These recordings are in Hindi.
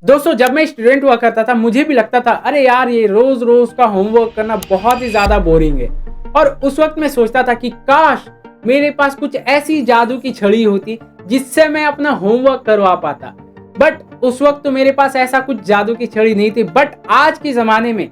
दोस्तों जब मैं स्टूडेंट हुआ करता था मुझे भी लगता था अरे यार ये रोज रोज का होमवर्क करना बहुत ही ज्यादा बोरिंग है। और उस वक्त मैं सोचता था कि काश मेरे पास कुछ ऐसी जादू की छड़ी होती जिससे मैं अपना होमवर्क करवा पाता। बट उस वक्त तो मेरे पास ऐसा कुछ जादू की छड़ी नहीं थी। बट आज के जमाने में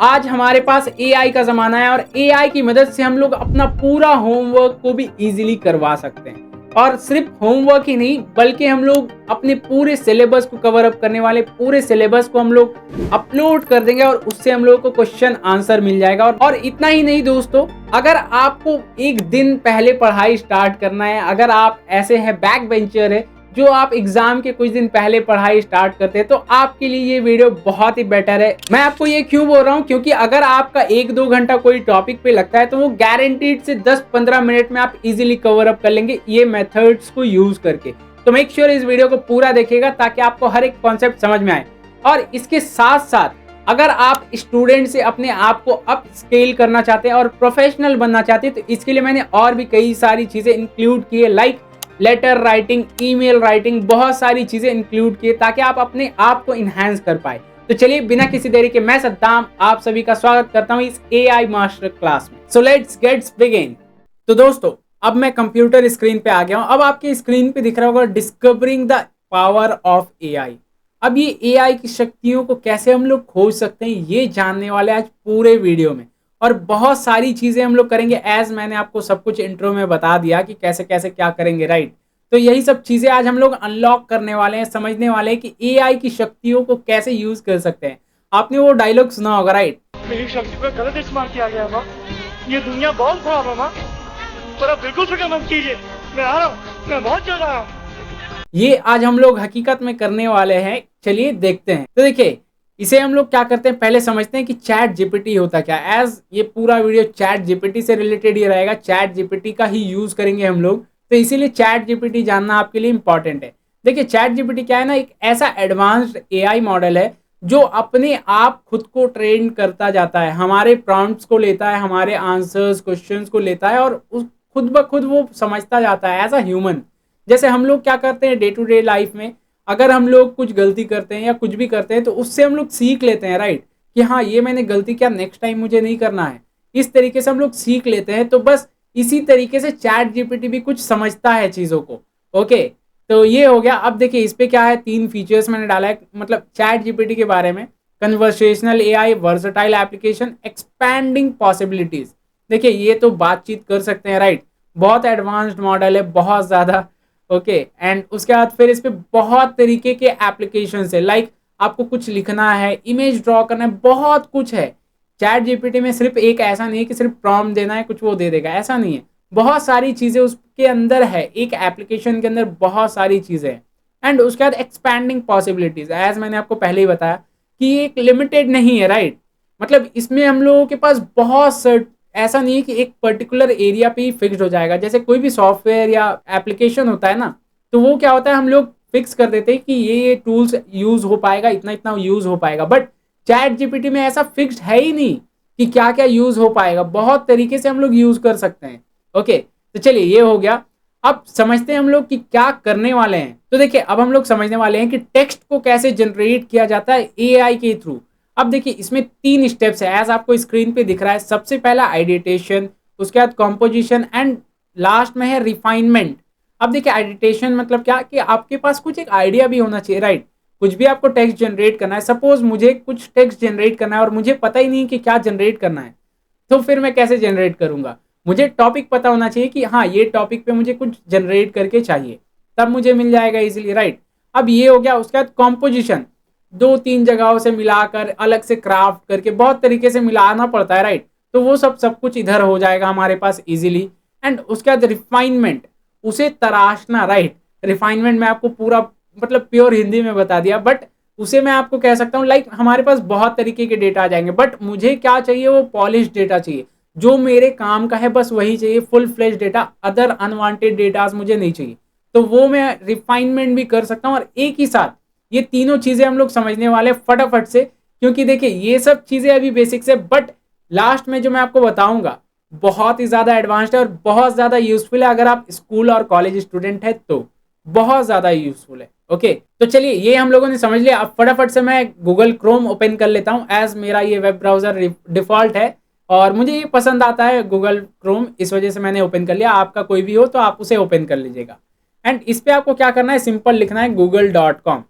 आज हमारे पास एआई का जमाना है और एआई की मदद से हम लोग अपना पूरा होमवर्क को भी इजीली करवा सकते हैं। और सिर्फ होमवर्क ही नहीं बल्कि हम लोग अपने पूरे सिलेबस को कवर अप करने वाले पूरे सिलेबस को हम लोग अपलोड कर देंगे और उससे हम लोगों को क्वेश्चन आंसर मिल जाएगा। और इतना ही नहीं दोस्तों, अगर आपको एक दिन पहले पढ़ाई स्टार्ट करना है, अगर आप ऐसे हैं बैक बेंचर है जो आप एग्जाम के कुछ दिन पहले पढ़ाई स्टार्ट करते हैं, तो आपके लिए ये वीडियो बहुत ही बेटर है। मैं आपको ये क्यों बोल रहा हूँ, क्योंकि अगर आपका 1-2 घंटा कोई टॉपिक पे लगता है तो वो गारंटीड से 10-15 मिनट में आप इजीली कवर अप कर लेंगे ये मेथड्स को यूज करके। तो मेक श्योर इस वीडियो को पूरा देखिएगा ताकि आपको हर एक कॉन्सेप्ट समझ में आए। और इसके साथ साथ अगर आप स्टूडेंट से अपने आप को अप स्केल करना चाहते हैं और प्रोफेशनल बनना चाहते हैं, तो इसके लिए मैंने और भी कई सारी चीजें इंक्लूड की है, like letter writing, email writing, बहुत सारी चीजें इंक्लूड किए ताकि आप अपने आप को इनहेंस कर पाए। तो चलिए बिना किसी देरी के मैं सद्दाम आप सभी का स्वागत करता हूं इस एआई मास्टर क्लास में। So let's gets begin. तो दोस्तों अब मैं कंप्यूटर स्क्रीन पे आ गया हूं। अब आपके स्क्रीन पे दिख रहा होगा discovering the power of AI. अब ये एआई की शक्तियों को कैसे हम लोग खोज सकते हैं ये जानने वाले आज पूरे वीडियो में। और बहुत सारी चीजें हम लोग करेंगे, एज मैंने आपको सब कुछ इंट्रो में बता दिया कि कैसे कैसे क्या करेंगे, राइट। तो यही सब चीजें आज हम लोग अनलॉक करने वाले हैं, समझने वाले हैं कि एआई की शक्तियों को कैसे यूज कर सकते हैं। आपने वो डायलॉग सुना होगा, राइट। मेरी शक्ति पर गलत इस्तेमाल किया गया माँ। ये दुनिया बहुत खराब है माँ, पर आप बिल्कुल फिक्र मत कीजिए, मैं आ रहा हूँ, मैं बहुत जल्द आ रहा हूँ। ये आज हम लोग हकीकत में करने वाले हैं। चलिए देखते हैं। तो देखिए इसे हम लोग क्या करते हैं, पहले समझते हैं कि चैट जीपीटी होता क्या। एज ये पूरा वीडियो चैट जीपीटी से रिलेटेड ही रहेगा, चैट जीपीटी का ही यूज करेंगे हम लोग, तो इसीलिए चैट जीपीटी जानना आपके लिए इंपॉर्टेंट है। देखिए चैट जीपीटी क्या है ना, एक ऐसा एडवांस्ड एआई मॉडल है जो अपने आप खुद को ट्रेन करता जाता है, हमारे प्रॉम्प्ट्स को लेता है, हमारे आंसर्स क्वेश्चंस को लेता है और खुद ब खुद वो समझता जाता है एज अ ह्यूमन। जैसे हम लोग क्या करते हैं डे टू डे लाइफ में, अगर हम लोग कुछ गलती करते हैं या कुछ भी करते हैं तो उससे हम लोग सीख लेते हैं, राइट, कि हाँ ये मैंने गलती किया, नेक्स्ट टाइम मुझे नहीं करना है। इस तरीके से हम लोग सीख लेते हैं। तो बस इसी तरीके से चैट जीपीटी भी कुछ समझता है चीज़ों को। ओके, तो ये हो गया। अब देखिए इस पे क्या है, 3 फीचर्स मैंने डाला है मतलब चैट जीपीटी के बारे में। Conversational AI, versatile application, expanding possibilities. देखिए ये तो बातचीत कर सकते हैं, राइट, बहुत एडवांस्ड मॉडल है, बहुत ज़्यादा। ओके, एंड उसके बाद फिर इस पे बहुत तरीके के एप्लीकेशन है, लाइक आपको कुछ लिखना है, इमेज ड्रॉ करना है, बहुत कुछ है। चैट जीपीटी में सिर्फ एक ऐसा नहीं है कि सिर्फ प्रॉम्प्ट देना है कुछ वो दे देगा, ऐसा नहीं है। बहुत सारी चीजें उसके अंदर है, एक एप्लीकेशन के अंदर बहुत सारी चीजें हैं। एंड उसके बाद एक्सपैंडिंग पॉसिबिलिटीज, एज मैंने आपको पहले ही बताया कि ये एक लिमिटेड नहीं है, राइट। मतलब इसमें हम लोगों के पास बहुत ऐसा नहीं है कि एक पर्टिकुलर एरिया पे ही फिक्स्ड हो जाएगा। जैसे कोई भी सॉफ्टवेयर या एप्लीकेशन होता है ना, तो वो क्या होता है हम लोग फिक्स कर देते हैं कि ये टूल्स यूज हो पाएगा, इतना इतना यूज हो पाएगा। बट चैट जीपीटी में ऐसा फिक्स्ड है ही नहीं कि क्या क्या यूज हो पाएगा, बहुत तरीके से हम लोग यूज कर सकते हैं। ओके, तो चलिए ये हो गया। अब समझते हैं हम लोग कि क्या करने वाले हैं। तो देखिए अब हम लोग समझने वाले हैं कि टेक्स्ट को कैसे जनरेट किया जाता है एआई के थ्रू। अब देखिए इसमें 3 स्टेप्स है, एज आपको स्क्रीन पे दिख रहा है। सबसे पहला आइडिटेशन, उसके बाद कॉम्पोजिशन एंड लास्ट में है रिफाइनमेंट। अब देखिए आइडिटेशन मतलब क्या कि आपके पास कुछ एक आइडिया भी होना चाहिए, राइट। कुछ भी आपको टेक्स्ट जनरेट करना है, सपोज मुझे कुछ टेक्स्ट जनरेट करना है और मुझे पता ही नहीं कि क्या जनरेट करना है, तो फिर मैं कैसे जनरेट करूंगा। मुझे टॉपिक पता होना चाहिए कि हाँ ये टॉपिक पे मुझे कुछ जनरेट करके चाहिए, तब मुझे मिल जाएगा इजीली, राइट। अब ये हो गया। उसके बाद कॉम्पोजिशन, 2-3 जगहों से मिलाकर अलग से क्राफ्ट करके बहुत तरीके से मिलाना पड़ता है, राइट। तो वो सब कुछ इधर हो जाएगा हमारे पास इजीली। एंड उसके बाद रिफाइनमेंट, उसे तराशना, राइट। रिफाइनमेंट मैं आपको पूरा मतलब प्योर हिंदी में बता दिया, बट उसे मैं आपको कह सकता हूँ लाइक हमारे पास बहुत तरीके के डेटा आ जाएंगे, बट मुझे क्या चाहिए, वो पॉलिश डेटा चाहिए, जो मेरे काम का है बस वही चाहिए, full fledge data. Other unwanted data मुझे नहीं चाहिए। तो वो मैं रिफाइनमेंट भी कर सकता हूँ। और एक ही साथ ये तीनों चीजें हम लोग समझने वाले फटाफट से, क्योंकि देखिए ये सब चीजें अभी बेसिक्स है, बट लास्ट में जो मैं आपको बताऊंगा बहुत ही ज्यादा एडवांस्ड है और बहुत ज्यादा यूजफुल है अगर आप स्कूल और कॉलेज स्टूडेंट है तो। बहुत ज़्यादा यूजफुल है। ओके, तो चलिए ये हम लोगों ने समझ लिया। अब फटाफट से मैं गूगल क्रोम ओपन कर लेता हूँ, एज मेरा ये वेब ब्राउज़र डिफ़ॉल्ट है और मुझे ये पसंद आता है गूगल क्रोम, इस वजह से मैंने ओपन कर लिया। आपका कोई भी हो तो आप उसे ओपन कर लीजिएगा। एंड इस पर आपको क्या करना है, सिंपल लिखना है google.com।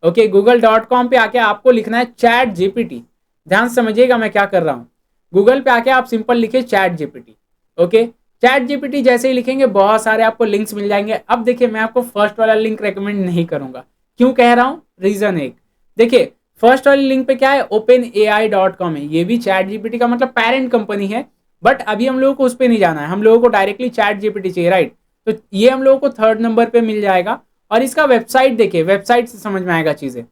ओके, google.com पे आके आपको लिखना है चैट जीपीटी। ध्यान से समझिएगा मैं क्या कर रहा हूँ। गूगल पे आके आप सिंपल लिखिए chat GPT. Okay, chat GPT जैसे ही लिखेंगे बहुत सारे आपको लिंक्स मिल जाएंगे। अब देखिए मैं आपको फर्स्ट वाला लिंक रेकमेंड नहीं करूंगा। क्यों कह रहा हूं, रीजन एक, देखिए फर्स्ट वाली लिंक पे क्या है, openai.com है। ये भी चैट जीपीटी का मतलब पेरेंट कंपनी है, बट अभी हम लोगों को उस पर नहीं जाना है, हम लोगों को डायरेक्टली चैट जीपीटी चाहिए, राइट। तो ये हम लोगों को थर्ड नंबर पे मिल जाएगा। और इसका वेबसाइट देखिए, वेबसाइट से समझ में आएगा चीजें।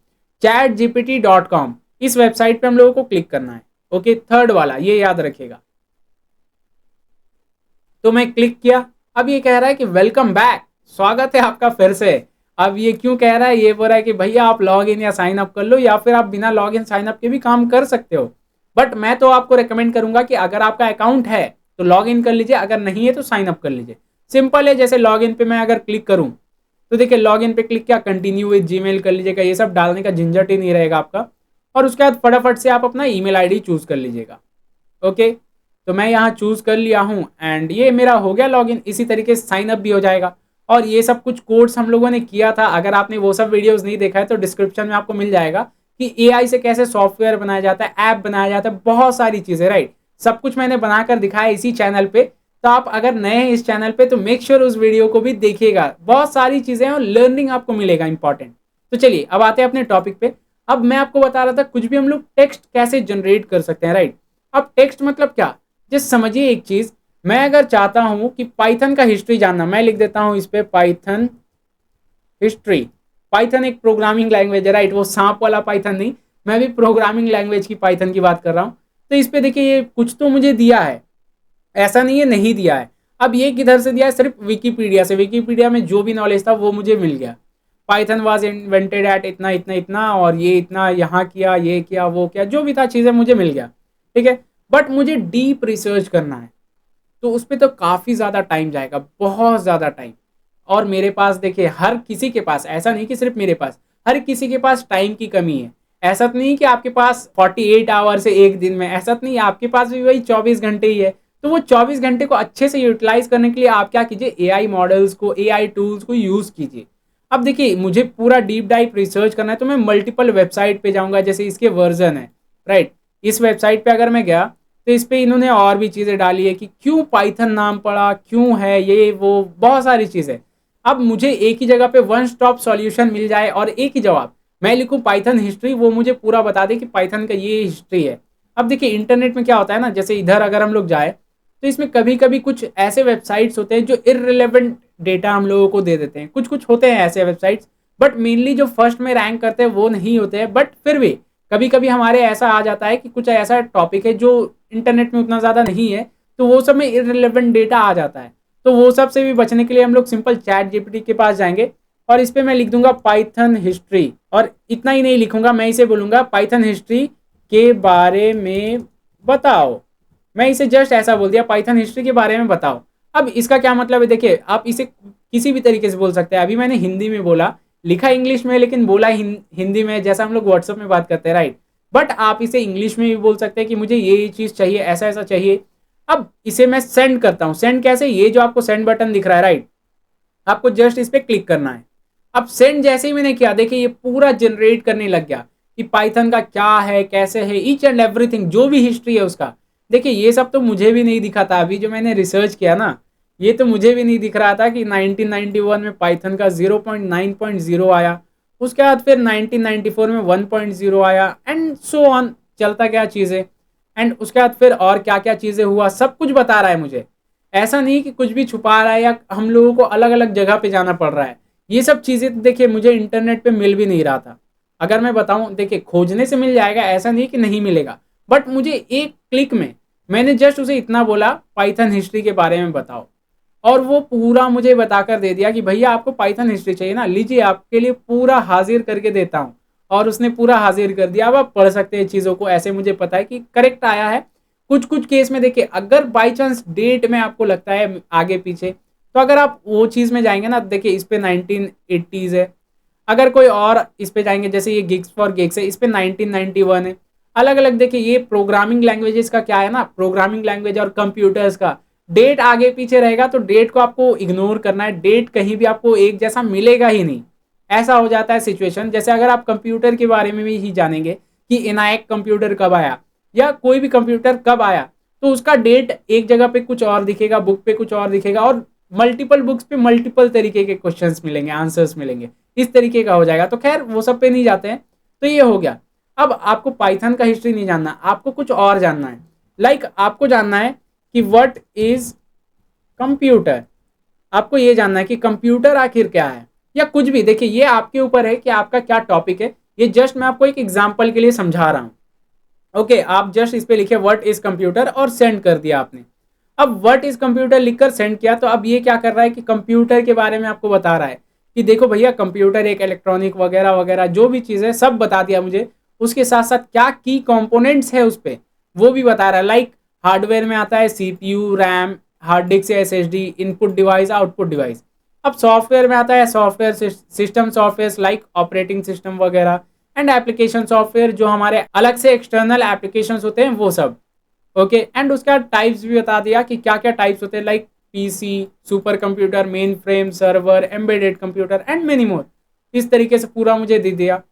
chatgpt.com, इस वेबसाइट पे हम लोगों को क्लिक करना है। ओके, थर्ड वाला ये याद रखिएगा। तो मैं क्लिक किया, अब ये कह रहा है कि वेलकम बैक, स्वागत है आपका फिर से। अब ये क्यों कह रहा है, ये बोल रहा है कि भैया आप लॉग इन या साइन अप कर लो, या फिर आप बिना लॉग इन साइन अप के भी काम कर सकते हो। बट मैं तो आपको रेकमेंड करूंगा कि अगर आपका अकाउंट है तो लॉग इन कर लीजिए, अगर नहीं है तो साइन अप कर लीजिए। सिंपल है, जैसे लॉग इन पे मैं अगर क्लिक करूं तो देखिए लॉग इन पे क्लिक किया, कंटिन्यू विद जीमेल कर लीजिएगा, ये सब डालने का झंझट ही नहीं रहेगा आपका। और उसके बाद फटाफट से आप अपना ईमेल आईडी चूज कर लीजिएगा। ओके, तो मैं यहाँ चूज कर लिया हूँ एंड ये मेरा हो गया लॉगिन। इसी तरीके से साइन अप भी हो जाएगा। और ये सब कुछ कोर्स हम लोगों ने किया था, अगर आपने वो सब वीडियोस नहीं देखा है तो डिस्क्रिप्शन में आपको मिल जाएगा कि एआई से कैसे सॉफ्टवेयर बनाया जाता है, ऐप बनाया जाता है, बहुत सारी चीजें, राइट। सब कुछ मैंने बनाकर दिखाया इसी चैनल पे। तो आप अगर नए हैं इस चैनल पे तो मेक श्योर उस वीडियो को भी देखिएगा, बहुत सारी चीजें और लर्निंग आपको मिलेगा इंपॉर्टेंट। तो चलिए अब आते हैं अपने टॉपिक पे। अब मैं आपको बता रहा था कुछ भी हम लोग टेक्स्ट कैसे जनरेट कर सकते हैं, राइट। अब टेक्स्ट मतलब क्या, जस्ट समझिए एक चीज। मैं अगर चाहता हूं कि पाइथन का हिस्ट्री जानना, मैं लिख देता हूं इस पे पाइथन हिस्ट्री। पाइथन एक प्रोग्रामिंग लैंग्वेज है, राइट, वो सांप वाला पाइथन नहीं, मैं भी प्रोग्रामिंग लैंग्वेज की पाइथन की बात कर रहा हूं। तो इस पे देखिए ये कुछ तो मुझे दिया है, ऐसा नहीं है नहीं दिया है। अब ये किधर से दिया है, सिर्फ विकीपीडिया से। विकीपीडिया में जो भी नॉलेज था वो मुझे मिल गया। पाइथन वाज इन्वेंटेड एट इतना इतना इतना, और ये इतना यहाँ किया, ये किया, वो किया, जो भी था चीज़ें मुझे मिल गया, ठीक है। बट मुझे डीप रिसर्च करना है तो उस पर तो काफ़ी ज़्यादा टाइम जाएगा, बहुत ज़्यादा टाइम। और मेरे पास देखिए, हर किसी के पास, ऐसा नहीं कि सिर्फ मेरे पास, हर किसी के पास टाइम की कमी है। ऐसा तो नहीं कि आपके पास 48 आवर्स है एक दिन में, ऐसा तो नहीं, आपके पास भी वही 24 घंटे ही है। तो वो 24 घंटे को अच्छे से यूटिलाइज करने के लिए आप क्या कीजिए, एआई मॉडल्स को, एआई टूल्स को यूज़ कीजिए। अब देखिए मुझे पूरा डीप डाइव रिसर्च करना है तो मैं मल्टीपल वेबसाइट पे जाऊंगा, जैसे इसके वर्जन है, राइट। इस वेबसाइट पे अगर मैं गया तो इस पे इन्होंने और भी चीज़ें डाली है कि क्यों पाइथन नाम पड़ा, क्यों है ये वो, बहुत सारी चीज़ें। अब मुझे एक ही जगह पे वन स्टॉप सॉल्यूशन मिल जाए और एक ही जवाब, मैं लिखूं पाइथन हिस्ट्री, वो मुझे पूरा बता दे कि पाइथन का ये हिस्ट्री है। अब देखिए इंटरनेट में क्या होता है ना, जैसे इधर अगर हम लोग जाए तो इसमें कभी कभी कुछ ऐसे वेबसाइट्स होते हैं जो इररिलेवेंट डेटा हम लोगों को दे देते हैं, कुछ कुछ होते हैं ऐसे वेबसाइट्स। बट मेनली जो फर्स्ट में रैंक करते हैं वो नहीं होते हैं, बट फिर भी कभी कभी हमारे ऐसा आ जाता है कि कुछ ऐसा टॉपिक है जो इंटरनेट में उतना ज़्यादा नहीं है, तो वो सब में इररिलेवेंट डेटा आ जाता है। तो वो सब से भी बचने के लिए हम लोग सिंपल चैट जीपीटी के पास जाएंगे और इस पर मैं लिख दूंगा पाइथन हिस्ट्री, और इतना ही नहीं लिखूंगा, मैं इसे बोलूंगा पाइथन हिस्ट्री के बारे में बताओ। मैं इसे जस्ट ऐसा बोल दिया, पाइथन हिस्ट्री के बारे में बताओ। अब इसका क्या मतलब है, देखिए आप इसे किसी भी तरीके से बोल सकते हैं। अभी मैंने हिंदी में बोला, लिखा इंग्लिश में, लेकिन बोला हिंदी में, जैसा हम लोग व्हाट्सएप में बात करते हैं, राइट। बट आप इसे इंग्लिश में भी बोल सकते हैं कि मुझे ये चीज़ चाहिए, ऐसा ऐसा चाहिए। अब इसे मैं सेंड करता हूँ। सेंड कैसे, ये जो आपको सेंड बटन दिख रहा है, राइट, आपको जस्ट इस पर क्लिक करना है। अब सेंड जैसे ही मैंने किया, देखिए ये पूरा जनरेट करने लग गया कि पाइथन का क्या है, कैसे है, ईच एंड एवरीथिंग, जो भी हिस्ट्री है उसका। देखिए ये सब तो मुझे भी नहीं दिखा था, अभी जो मैंने रिसर्च किया ना, ये तो मुझे भी नहीं दिख रहा था कि 1991 में पाइथन का 0.9.0 आया, उसके बाद फिर 1994 में 1.0 आया, एंड सो ऑन चलता गया चीज़ें। एंड उसके बाद फिर और क्या क्या चीज़ें हुआ, सब कुछ बता रहा है मुझे। ऐसा नहीं कि कुछ भी छुपा रहा है या हम लोगों को अलग अलग जगह पे जाना पड़ रहा है। ये सब चीज़ें तो देखिए मुझे इंटरनेट पे मिल भी नहीं रहा था। अगर मैं बताऊं, देखिए खोजने से मिल जाएगा, ऐसा नहीं कि नहीं मिलेगा, बट मुझे एक क्लिक में, मैंने जस्ट उसे इतना बोला पाइथन हिस्ट्री के बारे में बताओ, और वो पूरा मुझे बताकर दे दिया कि भैया आपको पाइथन हिस्ट्री चाहिए ना, लीजिए आपके लिए पूरा हाजिर करके देता हूँ। और उसने पूरा हाजिर कर दिया। अब आप पढ़ सकते हैं चीज़ों को, ऐसे मुझे पता है कि करेक्ट आया है। कुछ कुछ केस में देखिए, अगर बाई चांस डेट में आपको लगता है आगे पीछे, तो अगर आप वो चीज़ में जाएंगे ना, देखिए इस पे 1980s है। अगर कोई और इस पे जाएंगे, जैसे ये गिग्स फॉर गिग्स है, इस पे 1991 है। अलग अलग देखिए, ये प्रोग्रामिंग लैंग्वेजेस का क्या है ना, प्रोग्रामिंग लैंग्वेज और कंप्यूटर्स का डेट आगे पीछे रहेगा, तो डेट को आपको इग्नोर करना है। डेट कहीं भी आपको एक जैसा मिलेगा ही नहीं, ऐसा हो जाता है सिचुएशन। जैसे अगर आप कंप्यूटर के बारे में भी ही जानेंगे कि इनायक कंप्यूटर कब आया या कोई भी कंप्यूटर कब आया, तो उसका डेट एक जगह पे कुछ और दिखेगा, बुक पे कुछ और दिखेगा, और मल्टीपल बुक्स पे मल्टीपल तरीके के क्वेश्चंस मिलेंगे, आंसर्स मिलेंगे, इस तरीके का हो जाएगा। तो खैर वो सब पे नहीं जाते हैं। तो ये हो गया। अब आपको पाइथन का हिस्ट्री नहीं जानना, आपको कुछ और जानना है। लाइक आपको जानना है कि व्हाट इज कंप्यूटर। आपको ये जानना है कि कंप्यूटर आखिर क्या है, या कुछ भी। देखिए ये आपके ऊपर है कि आपका क्या टॉपिक है। ये जस्ट मैं आपको एक एग्जांपल के लिए समझा रहा हूँ। ओके, आप जस्ट इस पे लिखे व्हाट इज कंप्यूटर और सेंड कर दिया आपने। अब व्हाट इज कंप्यूटर लिखकर सेंड किया, तो अब ये क्या कर रहा है कि कंप्यूटर के बारे में आपको बता रहा है कि देखो भैया, कंप्यूटर एक इलेक्ट्रॉनिक वगैरह वगैरह जो भी चीज़ है सब बता दिया मुझे। उसके साथ साथ क्या की कंपोनेंट्स है उस पर वो भी बता रहा है। लाइक हार्डवेयर में आता है सीपीयू, रैम, हार्ड डिस्क या SSD, input device, output device. अब सॉफ्टवेयर में आता है software system software like operating system वगैरह, एंड एप्लीकेशन सॉफ्टवेयर जो हमारे अलग से एक्सटर्नल एप्लीकेशंस होते हैं वो सब। ओके, एंड उसका टाइप्स भी बता दिया कि क्या क्या टाइप्स होते हैं, like PC, super computer, main frame, server, embedded computer and many more. इस तरीके से पूरा मुझे दे दिया।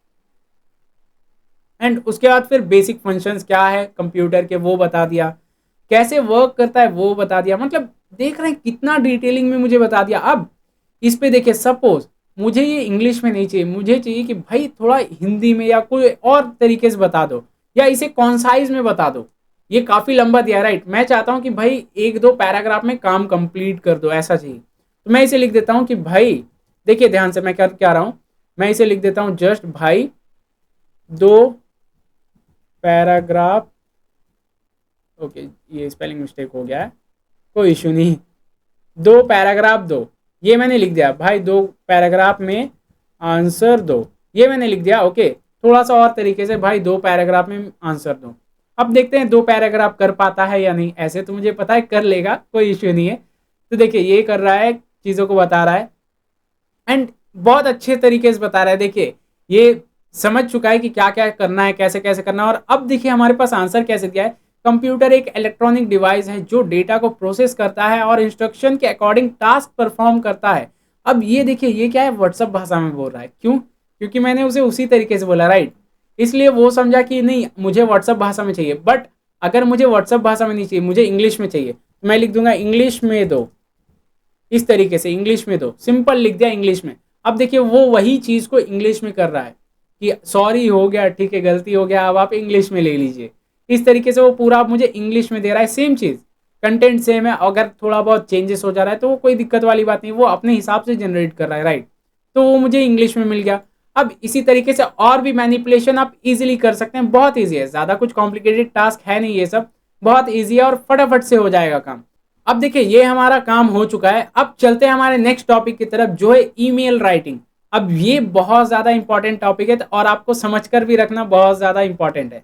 एंड उसके बाद फिर बेसिक फंक्शंस क्या है कंप्यूटर के वो बता दिया, कैसे वर्क करता है वो बता दिया। मतलब देख रहे हैं कितना डिटेलिंग में मुझे बता दिया। अब इस पे देखिए, सपोज मुझे ये इंग्लिश में नहीं चाहिए, मुझे चाहिए कि भाई थोड़ा हिंदी में या कोई और तरीके से बता दो, या इसे कॉन्साइज में बता दो। ये काफ़ी लंबा दिया, राइट। मैं चाहता हूँ कि भाई एक दो पैराग्राफ में काम कंप्लीट कर दो, ऐसा चाहिए। तो मैं इसे लिख देता हूँ कि भाई, देखिए ध्यान से मैं कर क्या रहा हूँ, मैं इसे लिख देता हूँ जस्ट भाई दो पैराग्राफ। ओके, ये स्पेलिंग मिस्टेक हो गया है, कोई इशू नहीं। दो पैराग्राफ दो, ये मैंने लिख दिया भाई। दो पैराग्राफ में आंसर दो, ये मैंने लिख दिया। ओके, थोड़ा सा और तरीके से, भाई दो पैराग्राफ में आंसर दो। अब देखते हैं दो पैराग्राफ कर पाता है या नहीं। ऐसे तो मुझे पता है कर लेगा, कोई इश्यू नहीं है। तो देखिए ये कर रहा है, चीज़ों को बता रहा है, एंड बहुत अच्छे तरीके से बता रहा है। देखिए ये समझ चुका है कि क्या क्या करना है, कैसे कैसे करना है। और अब देखिए हमारे पास आंसर कैसे दिया है। कंप्यूटर एक इलेक्ट्रॉनिक डिवाइस है जो डेटा को प्रोसेस करता है और इंस्ट्रक्शन के अकॉर्डिंग टास्क परफॉर्म करता है। अब ये देखिए ये क्या है, व्हाट्सअप भाषा में बोल रहा है। क्यों? क्योंकि मैंने उसे उसी तरीके से बोला, राइट। इसलिए वो समझा कि नहीं, मुझे व्हाट्सअप भाषा में चाहिए। बट अगर मुझे व्हाट्सअप भाषा में नहीं चाहिए, मुझे इंग्लिश में चाहिए, तो मैं लिख दूंगा इंग्लिश में दो। इस तरीके से इंग्लिश में दो, सिंपल लिख दिया इंग्लिश में। अब देखिए वो वही चीज़ को इंग्लिश में कर रहा है कि सॉरी हो गया, ठीक है गलती हो गया, अब आप इंग्लिश में ले लीजिए। इस तरीके से वो पूरा मुझे इंग्लिश में दे रहा है। सेम चीज़, कंटेंट सेम है, अगर थोड़ा बहुत चेंजेस हो जा रहा है तो वो कोई दिक्कत वाली बात नहीं, वो अपने हिसाब से जनरेट कर रहा है, राइट। तो वो मुझे इंग्लिश में मिल गया। अब इसी तरीके से और भी मैनिपुलेशन आप इजीली कर सकते हैं, बहुत ईजी है, ज़्यादा कुछ कॉम्प्लिकेटेड टास्क है नहीं, ये सब बहुत ईजी है और फटाफट से हो जाएगा काम। अब देखिए ये हमारा काम हो चुका है। अब चलते हैं हमारे नेक्स्ट टॉपिक की तरफ, जो है ईमेल राइटिंग। अब ये बहुत ज़्यादा इंपॉर्टेंट टॉपिक है और आपको समझकर भी रखना बहुत ज़्यादा इंपॉर्टेंट है।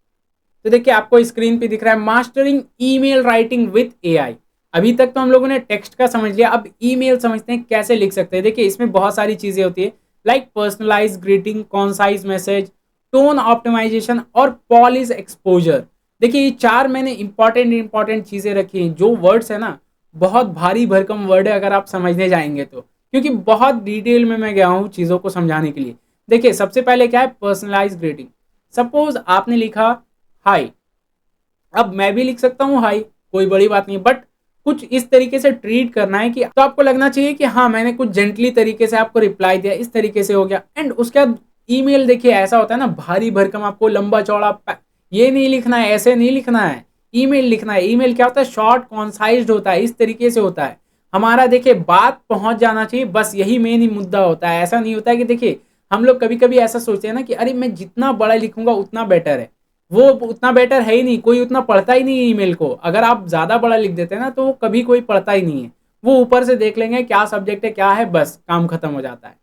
तो देखिए आपको स्क्रीन पे दिख रहा है mastering email writing with AI. अभी तक तो हम लोगों ने टेक्स्ट का समझ लिया, अब ईमेल समझते हैं कैसे लिख सकते हैं। देखिए इसमें बहुत सारी चीज़ें होती है, like personalise greeting, concise message, tone optimisation और पॉलिश एक्सपोजर। देखिए ये चार मैंने इंपॉर्टेंट चीज़ें रखी हैं। जो वर्ड्स है ना, बहुत भारी भरकम वर्ड है अगर आप समझने जाएंगे तो, क्योंकि बहुत डिटेल में मैं गया हूँ चीज़ों को समझाने के लिए। देखिए सबसे पहले क्या है, पर्सनलाइज ग्रीटिंग। सपोज आपने लिखा हाय, अब मैं भी लिख सकता हूँ हाय, कोई बड़ी बात नहीं, बट कुछ इस तरीके से ट्रीट करना है कि तो आपको लगना चाहिए कि हाँ मैंने कुछ जेंटली तरीके से आपको रिप्लाई दिया, इस तरीके से हो गया। एंड उसके बाद ईमेल देखिए ऐसा होता है ना, भारी भरकम, आपको लंबा चौड़ा ये नहीं लिखना है, ऐसे नहीं लिखना है, ईमेल लिखना है। ईमेल क्या होता है, शॉर्ट कॉन्साइज्ड होता है, इस तरीके से होता है। हमारा देखिए बात पहुंच जाना चाहिए, बस यही मेन ही मुद्दा होता है। ऐसा नहीं होता है कि देखिए हम लोग कभी कभी ऐसा सोचते हैं ना कि अरे मैं जितना बड़ा लिखूंगा उतना बेटर है, वो उतना बेटर है ही नहीं, कोई उतना पढ़ता ही नहीं है ईमेल को। अगर आप ज़्यादा बड़ा लिख देते हैं ना तो वो कभी कोई पढ़ता ही नहीं है, वो ऊपर से देख लेंगे क्या सब्जेक्ट है क्या है, बस काम खत्म हो जाता है।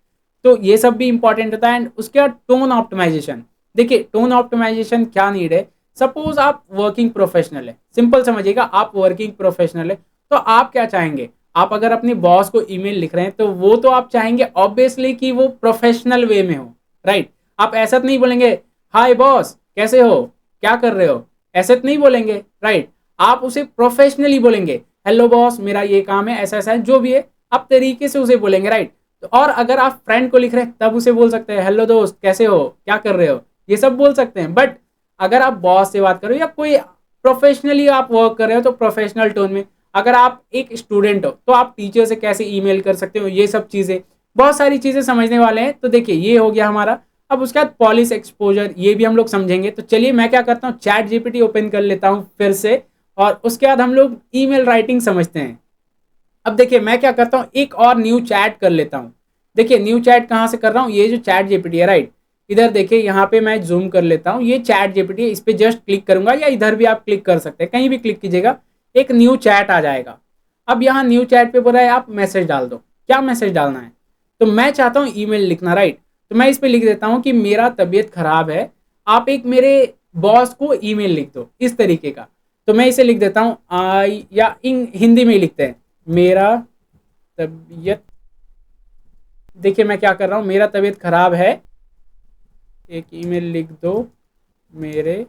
तो ये सब भी इंपॉर्टेंट होता है। एंड उसके बाद टोन ऑप्टिमाइजेशन। देखिए टोन ऑप्टिमाइजेशन क्या नीड है, सपोज आप वर्किंग प्रोफेशनल है, सिंपल समझिएगा, आप वर्किंग प्रोफेशनल है तो आप क्या चाहेंगे, आप अगर अपने बॉस को ईमेल लिख रहे हैं तो वो तो आप चाहेंगे ऑब्वियसली कि वो प्रोफेशनल वे में हो, राइट। आप ऐसा तो नहीं बोलेंगे हाय बॉस कैसे हो, क्या कर रहे हो, ऐसे तो नहीं बोलेंगे, राइट। आप उसे प्रोफेशनली बोलेंगे, हेलो बॉस मेरा ये काम है, ऐसा ऐसा है, जो भी है आप तरीके से उसे बोलेंगे, राइट। तो और अगर आप फ्रेंड को लिख रहे हैं तब उसे बोल सकते हैं हेलो दोस्त कैसे हो, क्या कर रहे हो, ये सब बोल सकते हैं। बट अगर आप बॉस से बात करो या कोई प्रोफेशनली आप वर्क कर रहे हो तो प्रोफेशनल टोन में। अगर आप एक स्टूडेंट हो तो आप टीचर से कैसे ईमेल कर सकते हो, ये सब चीज़ें, बहुत सारी चीज़ें समझने वाले हैं। तो देखिए ये हो गया हमारा। अब उसके बाद पॉलिश एक्सपोजर, ये भी हम लोग समझेंगे। तो चलिए मैं क्या करता हूँ, चैट जीपीटी ओपन कर लेता हूँ फिर से, और उसके बाद हम लोग ईमेल राइटिंग समझते हैं। अब देखिए मैं क्या करता हूँ, एक और न्यू चैट कर लेता हूँ। देखिए न्यू चैट कहाँ से कर रहा हूँ, ये जो चैट जीपीटी है, राइट। इधर देखिए यहाँ पे मैं जूम कर लेता हूँ, ये चैट जीपीटी है, इस पे जस्ट क्लिक करूंगा, या इधर भी आप क्लिक कर सकते हैं, कहीं भी क्लिक कीजिएगा, एक न्यू चैट आ जाएगा। अब यहाँ न्यू चैट पे बोल रहा है आप मैसेज डाल दो, क्या मैसेज डालना है, तो मैं चाहता हूँ ईमेल लिखना, राइट। तो मैं इस पे लिख देता हूँ कि मेरा तबीयत खराब है, आप एक मेरे बॉस को ईमेल लिख दो, इस तरीके का। तो मैं इसे लिख देता हूँ आई, या हिंदी में ही लिखते हैं, मेरा तबीयत, देखिए मैं क्या कर रहा हूँ, मेरा तबीयत खराब है, एक ईमेल लिख दो मेरे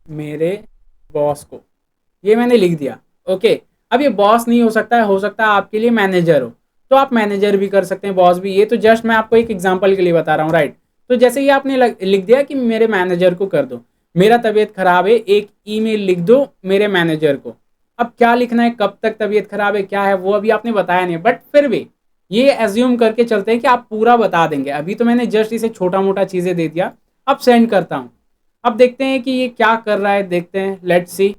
मेरे बॉस को, ये मैंने लिख दिया। ओके, अब ये बॉस नहीं हो सकता है, हो सकता है आपके लिए मैनेजर हो, तो आप मैनेजर भी कर सकते हैं, बॉस भी। ये तो जस्ट मैं आपको एक एग्जांपल के लिए बता रहा हूँ, राइट। तो जैसे ये आपने लिख दिया कि मेरे मैनेजर को कर दो, मेरा तबीयत खराब है, एक ईमेल लिख दो मेरे मैनेजर को। अब क्या लिखना है, कब तक तबीयत खराब है, क्या है, वो अभी आपने बताया नहीं, बट फिर भी ये एज्यूम करके चलते हैं कि आप पूरा बता देंगे। अभी तो मैंने जस्ट इसे छोटा मोटा चीज़ें दे दिया। अब सेंड करता हूँ, अब देखते हैं कि ये क्या कर रहा है, देखते हैं, लेट्स सी।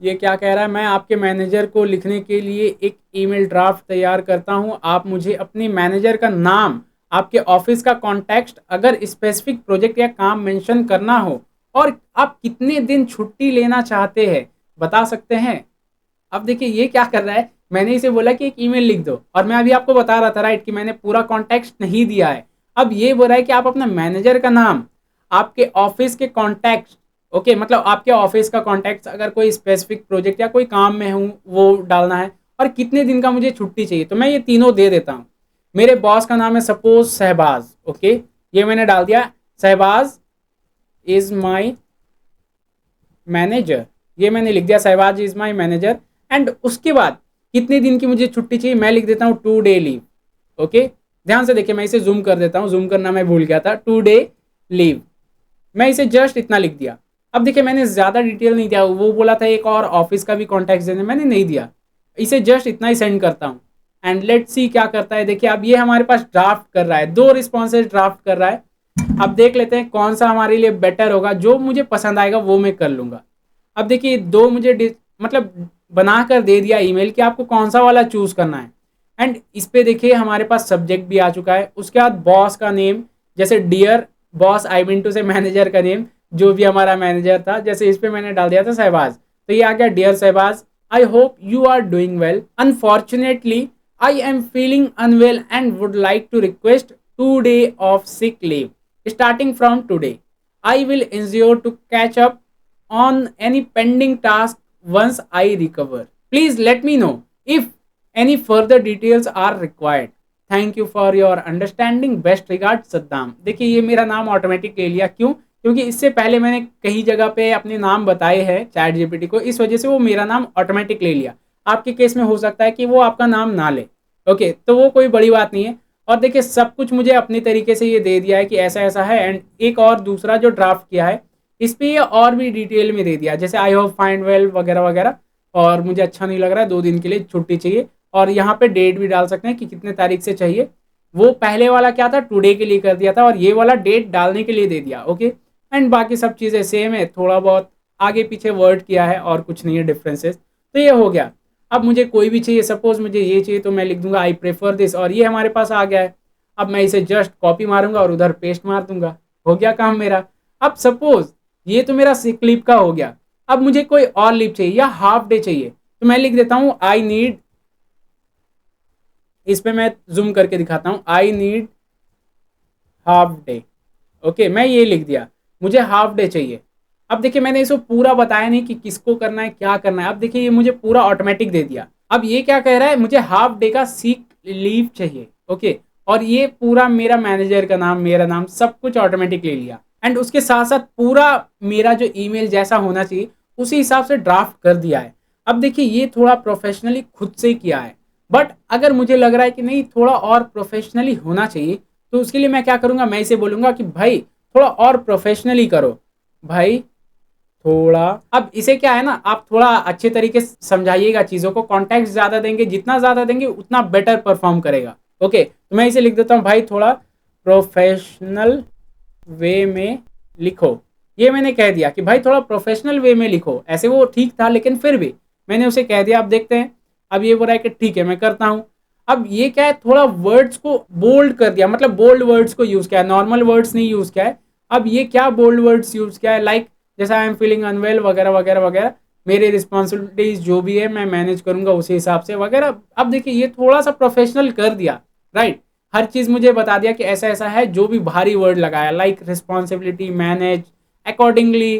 ये क्या कह रहा है, मैं आपके मैनेजर को लिखने के लिए एक ईमेल ड्राफ्ट तैयार करता हूं, आप मुझे अपने मैनेजर का नाम, आपके ऑफिस का कॉन्टेक्स्ट, अगर स्पेसिफिक प्रोजेक्ट या काम मेंशन करना हो, और आप कितने दिन छुट्टी लेना चाहते हैं बता सकते हैं। अब देखिए ये क्या कर रहा है, मैंने इसे बोला कि एक ईमेल लिख दो, और मैं अभी आपको बता रहा था, राइट, कि मैंने पूरा कॉन्टेक्स्ट नहीं दिया है। अब ये बोल रहा है कि आप अपना मैनेजर का नाम, आपके ऑफिस के कॉन्टैक्ट, ओके, मतलब आपके ऑफिस का कॉन्टैक्ट, अगर कोई स्पेसिफिक प्रोजेक्ट या कोई काम में हूँ वो डालना है, और कितने दिन का मुझे छुट्टी चाहिए, तो मैं ये तीनों दे देता हूँ। मेरे बॉस का नाम है सपोज शहबाज, ओके, ये मैंने डाल दिया, शहबाज इज माई मैनेजर, ये मैंने लिख दिया, Shahbaz is my manager. And उसके बाद कितने दिन की मुझे छुट्टी चाहिए, मैं लिख देता हूँ 2 डे लीव। ओके, ध्यान से देखिए, मैं इसे जूम कर देता हूँ, जूम करना मैं भूल गया था, 2 डे लीव, मैं इसे जस्ट इतना लिख दिया। अब देखिए मैंने ज़्यादा डिटेल नहीं दिया, वो बोला था एक और ऑफिस का भी कॉन्टैक्ट देने, मैंने नहीं दिया, इसे जस्ट इतना ही सेंड करता हूँ। एंड लेट्स सी क्या करता है। देखिए अब ये हमारे पास ड्राफ्ट कर रहा है, 2 रिस्पॉन्सेज ड्राफ्ट कर रहा है। अब देख लेते हैं कौन सा हमारे लिए बेटर होगा, जो मुझे पसंद आएगा वो मैं कर लूँगा। अब देखिए 2 मुझे मतलब बना कर दे दिया ईमेल कि आपको कौन सा वाला चूज़ करना है। एंड इस पे देखिए हमारे पास सब्जेक्ट भी आ चुका है, उसके बाद बॉस का नेम, जैसे dear boss I mean to say manager का नेम, जो भी हमारा मैनेजर था, जैसे इस पे मैंने डाल दिया था शहबाज, तो ये आ गया dear Shahbaz, I hope you are doing well, unfortunately I am feeling unwell and would like to request 2 day off sick leave starting from today, I will ensure to catch up on any pending task once I recover. Please let me know if any further details are required. Thank you for your understanding. Best regards Saddam. देखिए ये मेरा नाम ऑटोमेटिक ले लिया, क्यों, क्योंकि इससे पहले मैंने कई जगह पे अपने नाम बताए हैं चैट जीपीटी को, इस वजह से वो मेरा नाम ऑटोमेटिक ले लिया। आपके केस में हो सकता है कि वो आपका नाम ना ले, ओके, तो वो कोई बड़ी बात नहीं है। और देखिए सब कुछ मुझे अपनी तरीके से ये दे दिया है कि ऐसा ऐसा है। एंड एक और दूसरा जो ड्राफ्ट किया है इस पे ये और भी डिटेल में दे दिया, जैसे आई होप फाइंड वेल वगैरह वगैरह, और मुझे अच्छा नहीं लग रहा है, 2 दिन के लिए छुट्टी चाहिए, और यहाँ पे डेट भी डाल सकते हैं कि कितने तारीख से चाहिए। वो पहले वाला क्या था, टुडे के लिए कर दिया था, और ये वाला डेट डालने के लिए दे दिया, ओके। एंड बाकी सब चीज़ें सेम है, थोड़ा बहुत आगे पीछे वर्ड किया है और कुछ नहीं है डिफरेंसेस। तो ये हो गया। अब मुझे कोई भी चाहिए, सपोज मुझे ये चाहिए तो मैं लिख दूंगा आई प्रेफर दिस, और ये हमारे पास आ गया है। अब मैं इसे जस्ट कॉपी मारूंगा और उधर पेस्ट मार दूंगा, हो गया काम मेरा। अब सपोज ये तो मेरा सिक लीव का हो गया, अब मुझे कोई और लीव चाहिए या हाफ डे चाहिए, तो मैं लिख देता हूं आई नीड, इस पे मैं जूम करके दिखाता हूं, I need half day, okay, मैं ये लिख दिया, मुझे हाफ डे चाहिए। अब देखिए मैंने इसको पूरा बताया नहीं कि किसको करना है क्या करना है, अब देखिए ये मुझे पूरा ऑटोमेटिक दे दिया। अब ये क्या कह रहा है, मुझे हाफ डे का सीक लीव चाहिए। ओके, और ये पूरा मेरा मैनेजर का नाम, मेरा नाम, सब कुछ ऑटोमेटिक ले लिया। एंड उसके साथ साथ पूरा मेरा जो ईमेल जैसा होना चाहिए उसी हिसाब से ड्राफ्ट कर दिया है। अब देखिए ये थोड़ा प्रोफेशनली खुद से किया है, बट अगर मुझे लग रहा है कि नहीं थोड़ा और प्रोफेशनली होना चाहिए, तो उसके लिए मैं क्या करूंगा, मैं इसे बोलूंगा कि भाई थोड़ा और प्रोफेशनली करो भाई, थोड़ा। अब इसे क्या है ना, आप थोड़ा अच्छे तरीके से समझाइएगा चीज़ों को, कॉन्टेक्स्ट ज़्यादा देंगे, जितना ज़्यादा देंगे उतना बेटर परफॉर्म करेगा। ओके, तो मैं इसे लिख देता हूँ, भाई थोड़ा प्रोफेशनल वे में लिखो। ये मैंने कह दिया कि भाई थोड़ा प्रोफेशनल वे में लिखो। ऐसे वो ठीक था, लेकिन फिर भी मैंने उसे कह दिया। अब देखते हैं, अब ये बोल रहा है कि ठीक है मैं करता हूँ। अब ये क्या है, थोड़ा वर्ड्स को बोल्ड कर दिया, मतलब बोल्ड वर्ड्स को यूज़ किया है, नॉर्मल वर्ड्स नहीं यूज़ किया है। अब ये क्या बोल्ड वर्ड्स यूज़ किया है, लाइक जैसा आई एम फीलिंग अनवेल वगैरह वगैरह वगैरह, मेरी रिस्पॉन्सिबिलिटीज जो भी है मैं मैनेज करूंगा उसी हिसाब से वगैरह। अब देखिए ये थोड़ा सा प्रोफेशनल कर दिया, राइट। हर चीज़ मुझे बता दिया कि ऐसा ऐसा है, जो भी भारी वर्ड लगाया like responsibility, manage, accordingly,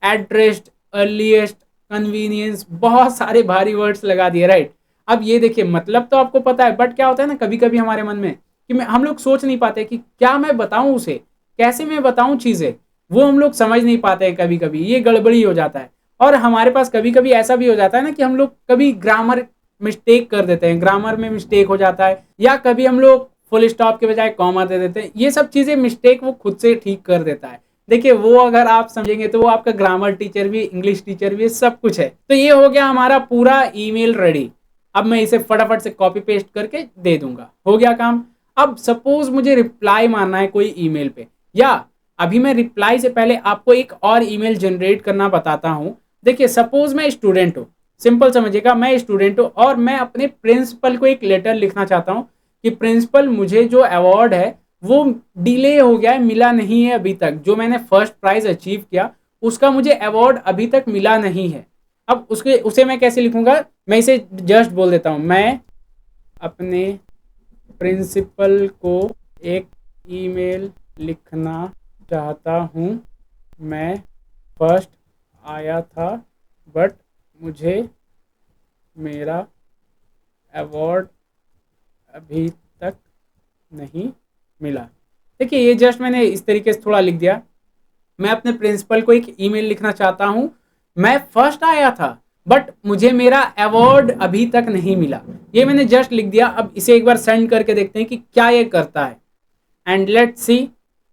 addressed, earliest, convenience, बहुत सारे भारी वर्ड्स लगा दिए, राइट। अब ये देखिए मतलब तो आपको पता है, बट क्या होता है ना कभी कभी हमारे मन में कि हम लोग सोच नहीं पाते कि क्या मैं बताऊं उसे, कैसे मैं बताऊं चीज़ें, वो हम लोग समझ नहीं पाते हैं। कभी कभी ये गड़बड़ी हो जाता है। और हमारे पास कभी कभी ऐसा भी हो जाता है ना कि हम लोग कभी ग्रामर मिस्टेक कर देते हैं, ग्रामर में मिस्टेक हो जाता है, या कभी हम लोग फुल स्टॉप के बजाय कॉमा दे देते हैं। ये सब चीज़ें मिस्टेक वो खुद से ठीक कर देता है। देखिए वो अगर आप समझेंगे तो वो आपका ग्रामर टीचर भी, इंग्लिश टीचर भी, सब कुछ है। तो ये हो गया हमारा पूरा ईमेल रेडी। अब मैं इसे फटाफट से कॉपी पेस्ट करके दे दूंगा, हो गया काम। अब सपोज मुझे रिप्लाई मारना है कोई ईमेल पे, या अभी मैं रिप्लाई से पहले आपको एक और ईमेल जनरेट करना बताता हूं। देखिए सपोज मैं स्टूडेंट हूँ, सिंपल समझिएगा, मैं स्टूडेंट हूँ और मैं अपने प्रिंसिपल को एक लेटर लिखना चाहता हूँ कि प्रिंसिपल मुझे जो अवार्ड है वो डिले हो गया है, मिला नहीं है अभी तक, जो मैंने फर्स्ट प्राइज अचीव किया उसका मुझे अवार्ड अभी तक मिला नहीं है। अब उसके उसे मैं कैसे लिखूंगा, मैं इसे जस्ट बोल देता हूँ, मैं अपने प्रिंसिपल को एक ईमेल लिखना चाहता हूँ, मैं फर्स्ट आया था बट मुझे मेरा अवार्ड अभी तक नहीं मिला। देखिए ये जस्ट मैंने इस तरीके से थोड़ा लिख दिया, मैं अपने प्रिंसिपल को एक ईमेल लिखना चाहता हूँ, मैं फर्स्ट आया था बट मुझे मेरा अवार्ड अभी तक नहीं मिला। ये मैंने जस्ट लिख दिया। अब इसे एक बार सेंड करके देखते हैं कि क्या ये करता है, एंड लेट्स सी।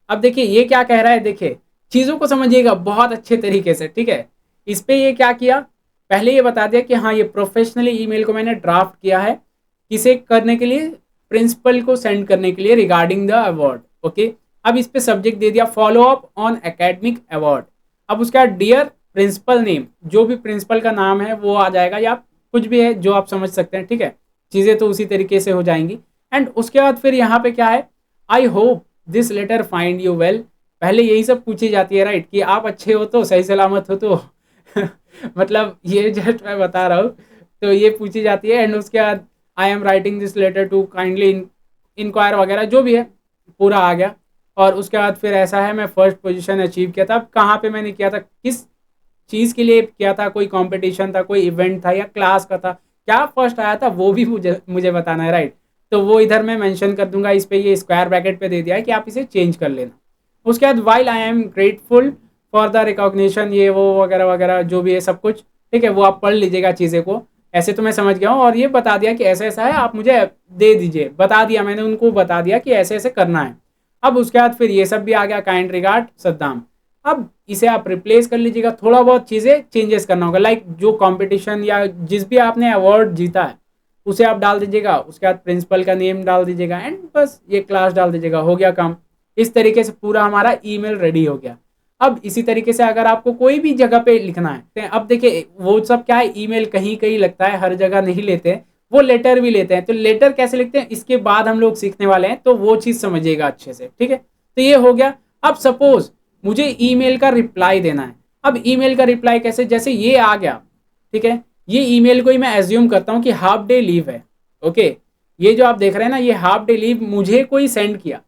अब देखिए ये क्या कह रहा है, देखिए चीज़ों को समझिएगा बहुत अच्छे तरीके से, ठीक है। इस पे ये क्या किया, पहले ये बता दिया कि हाँ ये प्रोफेशनली ईमेल को मैंने ड्राफ्ट किया है, किसे करने के लिए, प्रिंसिपल को सेंड करने के लिए रिगार्डिंग द अवार्ड। ओके, अब इस पे सब्जेक्ट दे दिया follow up on academic award. अब उसका डियर प्रिंसिपल नेम, जो भी प्रिंसिपल का नाम है वो आ जाएगा, या कुछ भी है जो आप समझ सकते हैं, ठीक है। चीज़ें तो उसी तरीके से हो जाएंगी। एंड उसके बाद फिर यहाँ पे क्या है, I hope this letter find you well. पहले यही सब पूछी जाती है, राइट, कि आप अच्छे हो तो, सही सलामत हो तो मतलब ये जस्ट मैं बता रहा हूँ, तो ये पूछी जाती है। एंड उसके बाद I am writing this letter to kindly inquire वगैरह जो भी है पूरा आ गया। और उसके बाद फिर ऐसा है, मैं फर्स्ट पोजीशन अचीव किया था। अब कहाँ पे मैंने किया था, किस चीज़ के लिए किया था, कोई कंपटीशन था, कोई इवेंट था, या क्लास का था, क्या फर्स्ट आया था वो भी मुझे मुझे बताना है, राइट। तो वो इधर मैं मेंशन कर दूंगा, इस पे ये स्क्वायर ब्रैकेट पे दे दिया है कि आप इसे चेंज कर लेना। उसके बाद while I am grateful for the recognition, ये वो वगैरह वगैरह जो भी है सब कुछ, ठीक है, वो आप पढ़ लीजिएगा चीज़ें को। ऐसे तो मैं समझ गया हूँ, और ये बता दिया कि ऐसा ऐसा है, आप मुझे दे दीजिए, बता दिया मैंने उनको, बता दिया कि ऐसे ऐसे करना है। अब उसके बाद फिर ये सब भी आ गया, काइंड रिगार्ड सद्दाम। अब इसे आप रिप्लेस कर लीजिएगा, थोड़ा बहुत चीज़ें चेंजेस करना होगा, लाइक जो कंपटीशन या जिस भी आपने अवार्ड जीता है उसे आप डाल दीजिएगा, उसके बाद प्रिंसिपल का नेम डाल दीजिएगा, एंड बस ये क्लास डाल दीजिएगा, हो गया काम। इस तरीके से पूरा हमारा ईमेल रेडी हो गया। अब इसी तरीके से अगर आपको कोई भी जगह पे लिखना है, अब देखिए वो सब क्या है, ईमेल कहीं कहीं लगता है, हर जगह नहीं लेते हैं, वो लेटर भी लेते हैं। तो लेटर कैसे लिखते हैं इसके बाद हम लोग सीखने वाले हैं, तो वो चीज़ समझिएगा अच्छे से, ठीक है। तो ये हो गया। अब सपोज मुझे ईमेल का रिप्लाई देना है। अब ईमेल का रिप्लाई कैसे, जैसे ये आ गया, ठीक है, ये ईमेल को ही मैं एज्यूम करता हूँ कि हाफ डे लीव है। ओके, ये जो आप देख रहे हैं ना, ये हाफ डे लीव मुझे कोई सेंड किया,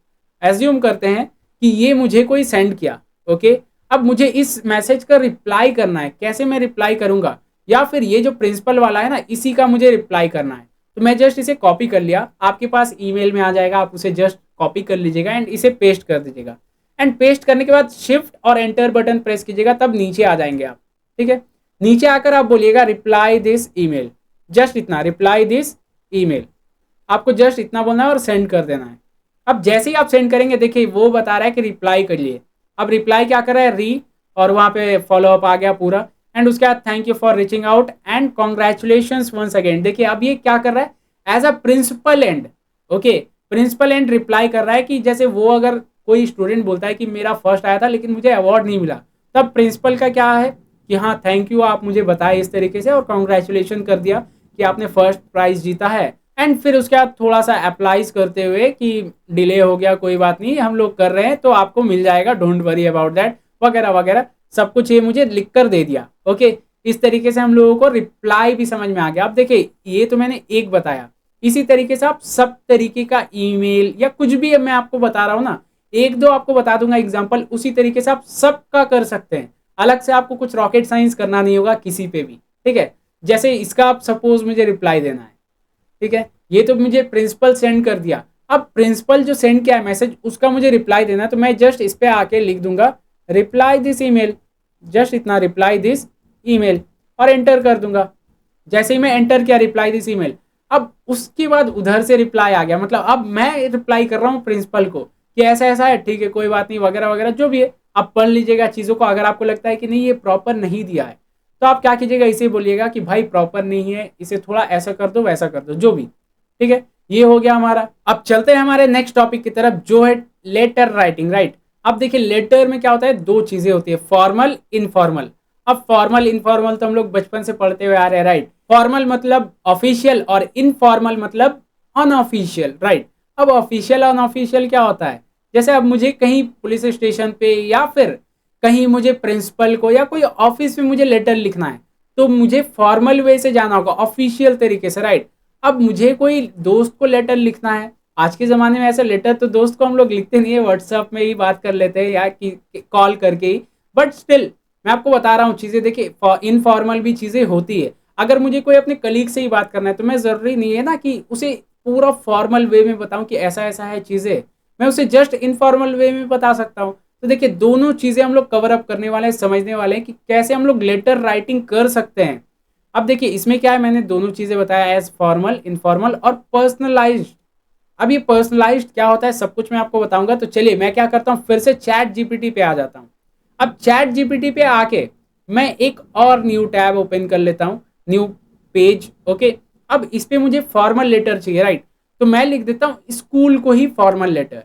एज्यूम करते हैं कि ये मुझे कोई सेंड किया। ओके, अब मुझे इस मैसेज का रिप्लाई करना है, कैसे मैं रिप्लाई करूंगा, या फिर ये जो प्रिंसिपल वाला है ना, इसी का मुझे रिप्लाई करना है। तो मैं जस्ट इसे कॉपी कर लिया, आपके पास ईमेल में आ जाएगा, आप उसे जस्ट कॉपी कर लीजिएगा एंड इसे पेस्ट कर दीजिएगा। एंड पेस्ट करने के बाद शिफ्ट और एंटर बटन प्रेस कीजिएगा, तब नीचे आ जाएंगे आप। ठीक है, नीचे आकर आप बोलिएगा रिप्लाई दिस ईमेल, जस्ट इतना, रिप्लाई दिस ईमेल, आपको जस्ट इतना बोलना है और सेंड कर देना है। अब जैसे ही आप सेंड करेंगे, देखिए वो बता रहा है कि रिप्लाई करिए। अब रिप्लाई क्या कर रहा है, री, और वहां पे फॉलो अप आ गया पूरा। एंड उसके बाद thank you for reaching out and congratulation once again. देखिए अब ये क्या कर रहा है, as a principal and, okay, principal and reply कर रहा है कि जैसे वो अगर कोई स्टूडेंट बोलता है कि मेरा फर्स्ट आया था लेकिन मुझे अवार्ड नहीं मिला, तब प्रिंसिपल का क्या है कि हाँ थैंक यू, आप मुझे बताए इस तरीके से और कॉन्ग्रेचुलेशन कर दिया कि आपने फर्स्ट प्राइज जीता है। एंड फिर उसके बाद थोड़ा सा अप्लाइज करते हुए कि डिले हो गया, कोई बात नहीं, हम लोग कर रहे हैं तो आपको मिल जाएगा, डोंट वरी अबाउट दैट, वगैरह वगैरह सब कुछ ये मुझे लिख कर दे दिया। ओके, इस तरीके से हम लोगों को रिप्लाई भी समझ में आ गया। अब देखिए ये तो मैंने एक बताया, इसी तरीके से आप सब तरीके का ईमेल या कुछ भी अब मैं आपको बता रहा हूँ ना, एक दो आपको बता दूंगा एग्जाम्पल, उसी तरीके से आप सबका कर सकते हैं। अलग से आपको कुछ रॉकेट साइंस करना नहीं होगा किसी पे भी। ठीक है, जैसे इसका आप सपोज मुझे रिप्लाई देना है, ठीक है, ये तो मुझे प्रिंसिपल सेंड कर दिया। अब प्रिंसिपल जो सेंड किया है मैसेज, उसका मुझे रिप्लाई देना है, तो मैं जस्ट इस पे आके लिख दूंगा रिप्लाई दिस ईमेल, जस्ट इतना, रिप्लाई दिस ईमेल, और एंटर कर दूंगा। जैसे ही मैं एंटर किया रिप्लाई दिस ईमेल, अब उसके बाद उधर से रिप्लाई आ गया, मतलब अब मैं रिप्लाई कर रहा हूँ प्रिंसिपल को कि ऐसा ऐसा है, ठीक है कोई बात नहीं, वगैरह वगैरह जो भी है। आप पढ़ लीजिएगा चीज़ों को, अगर आपको लगता है कि नहीं ये प्रॉपर नहीं दिया है तो आप क्या कीजिएगा, इसे बोलिएगा कि भाई प्रॉपर नहीं है, इसे थोड़ा ऐसा कर दो वैसा कर दो, जो भी। ठीक है, ये हो गया हमारा। अब चलते हैं हमारे नेक्स्ट टॉपिक की तरफ, जो है लेटर राइटिंग, राइट। अब देखिए लेटर में क्या होता है, दो चीजें होती है, फॉर्मल, इनफॉर्मल। अब फॉर्मल इनफॉर्मल तो हम लोग बचपन से पढ़ते हुए आ रहे हैं, राइट। फॉर्मल मतलब ऑफिशियल और इनफॉर्मल मतलब अनऑफिशियल, राइट। अब ऑफिशियल अनऑफिशियल क्या होता है, जैसे अब मुझे कहीं पुलिस स्टेशन पे या फिर कहीं मुझे प्रिंसिपल को या कोई ऑफिस में मुझे लेटर लिखना है, तो मुझे फॉर्मल वे से जाना होगा, ऑफिशियल तरीके से, राइट। अब मुझे कोई दोस्त को लेटर लिखना है, आज के ज़माने में ऐसा लेटर तो दोस्त को हम लोग लिखते नहीं है, व्हाट्सएप में ही बात कर लेते हैं या कि कॉल करके ही, बट स्टिल मैं आपको बता रहा हूँ चीज़ें। देखिए इनफॉर्मल भी चीज़ें होती है, अगर मुझे कोई अपने कलीग से ही बात करना है तो मैं ज़रूरी नहीं है ना कि उसे पूरा फॉर्मल वे में बताऊँ कि ऐसा ऐसा है चीज़ें, मैं उसे जस्ट इनफॉर्मल वे में बता सकता हूँ। तो देखिए दोनों चीज़ें हम लोग कवर अप करने वाले हैं, समझने वाले हैं कि कैसे हम लोग लेटर राइटिंग कर सकते हैं। अब देखिए इसमें क्या है, मैंने दोनों चीज़ें बताया, एज फॉर्मल, इनफॉर्मल और पर्सनलाइज्ड। अब ये पर्सनलाइज्ड क्या होता है सब कुछ मैं आपको बताऊंगा। तो चलिए मैं क्या करता हूँ, फिर से चैट जीपीटी पे आ जाता हूँ। अब चैट जीपीटी पे आके मैं एक और न्यू टैब ओपन कर लेता हूँ, न्यू पेज, ओके। अब इस पे मुझे फॉर्मल लेटर चाहिए, राइट। तो मैं लिख देता हूँ स्कूल को ही फॉर्मल लेटर,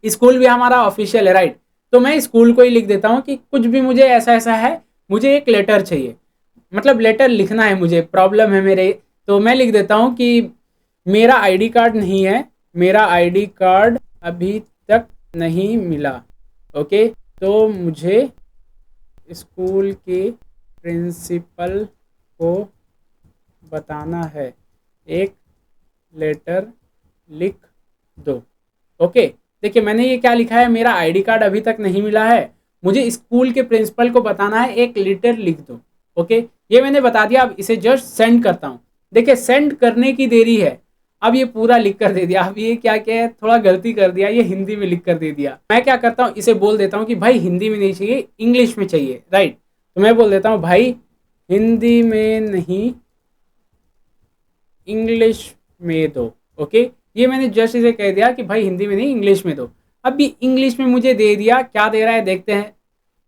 स्कूल भी हमारा ऑफिशियल है, राइट। तो मैं स्कूल को ही लिख देता हूँ कि कुछ भी मुझे ऐसा ऐसा है, मुझे एक लेटर चाहिए, मतलब लेटर लिखना है, मुझे प्रॉब्लम है मेरे। तो मैं लिख देता हूँ कि मेरा आईडी कार्ड नहीं है, मेरा आईडी कार्ड अभी तक नहीं मिला, ओके। तो मुझे स्कूल के प्रिंसिपल को बताना है, एक लेटर लिख दो, ओके। देखिए मैंने ये क्या लिखा है, मेरा आईडी कार्ड अभी तक नहीं मिला है, मुझे स्कूल के प्रिंसिपल को बताना है, एक लेटर लिख दो, ओके। ये मैंने बता दिया। अब इसे जस्ट सेंड करता हूँ। देखिए सेंड करने की देरी है, अब ये पूरा लिख कर दे दिया। अब ये क्या क्या है, थोड़ा गलती कर दिया, ये हिंदी में लिख कर दे दिया। मैं क्या करता हूँ, इसे बोल देता हूँ कि भाई हिंदी में नहीं चाहिए, इंग्लिश में चाहिए, राइट। तो मैं बोल देता हूँ भाई हिंदी में नहीं, इंग्लिश में दो, ओके। ये मैंने जस्ट इसे कह दिया कि भाई हिंदी में नहीं इंग्लिश में दो। अभी इंग्लिश में मुझे दे दिया, क्या दे रहा है देखते हैं।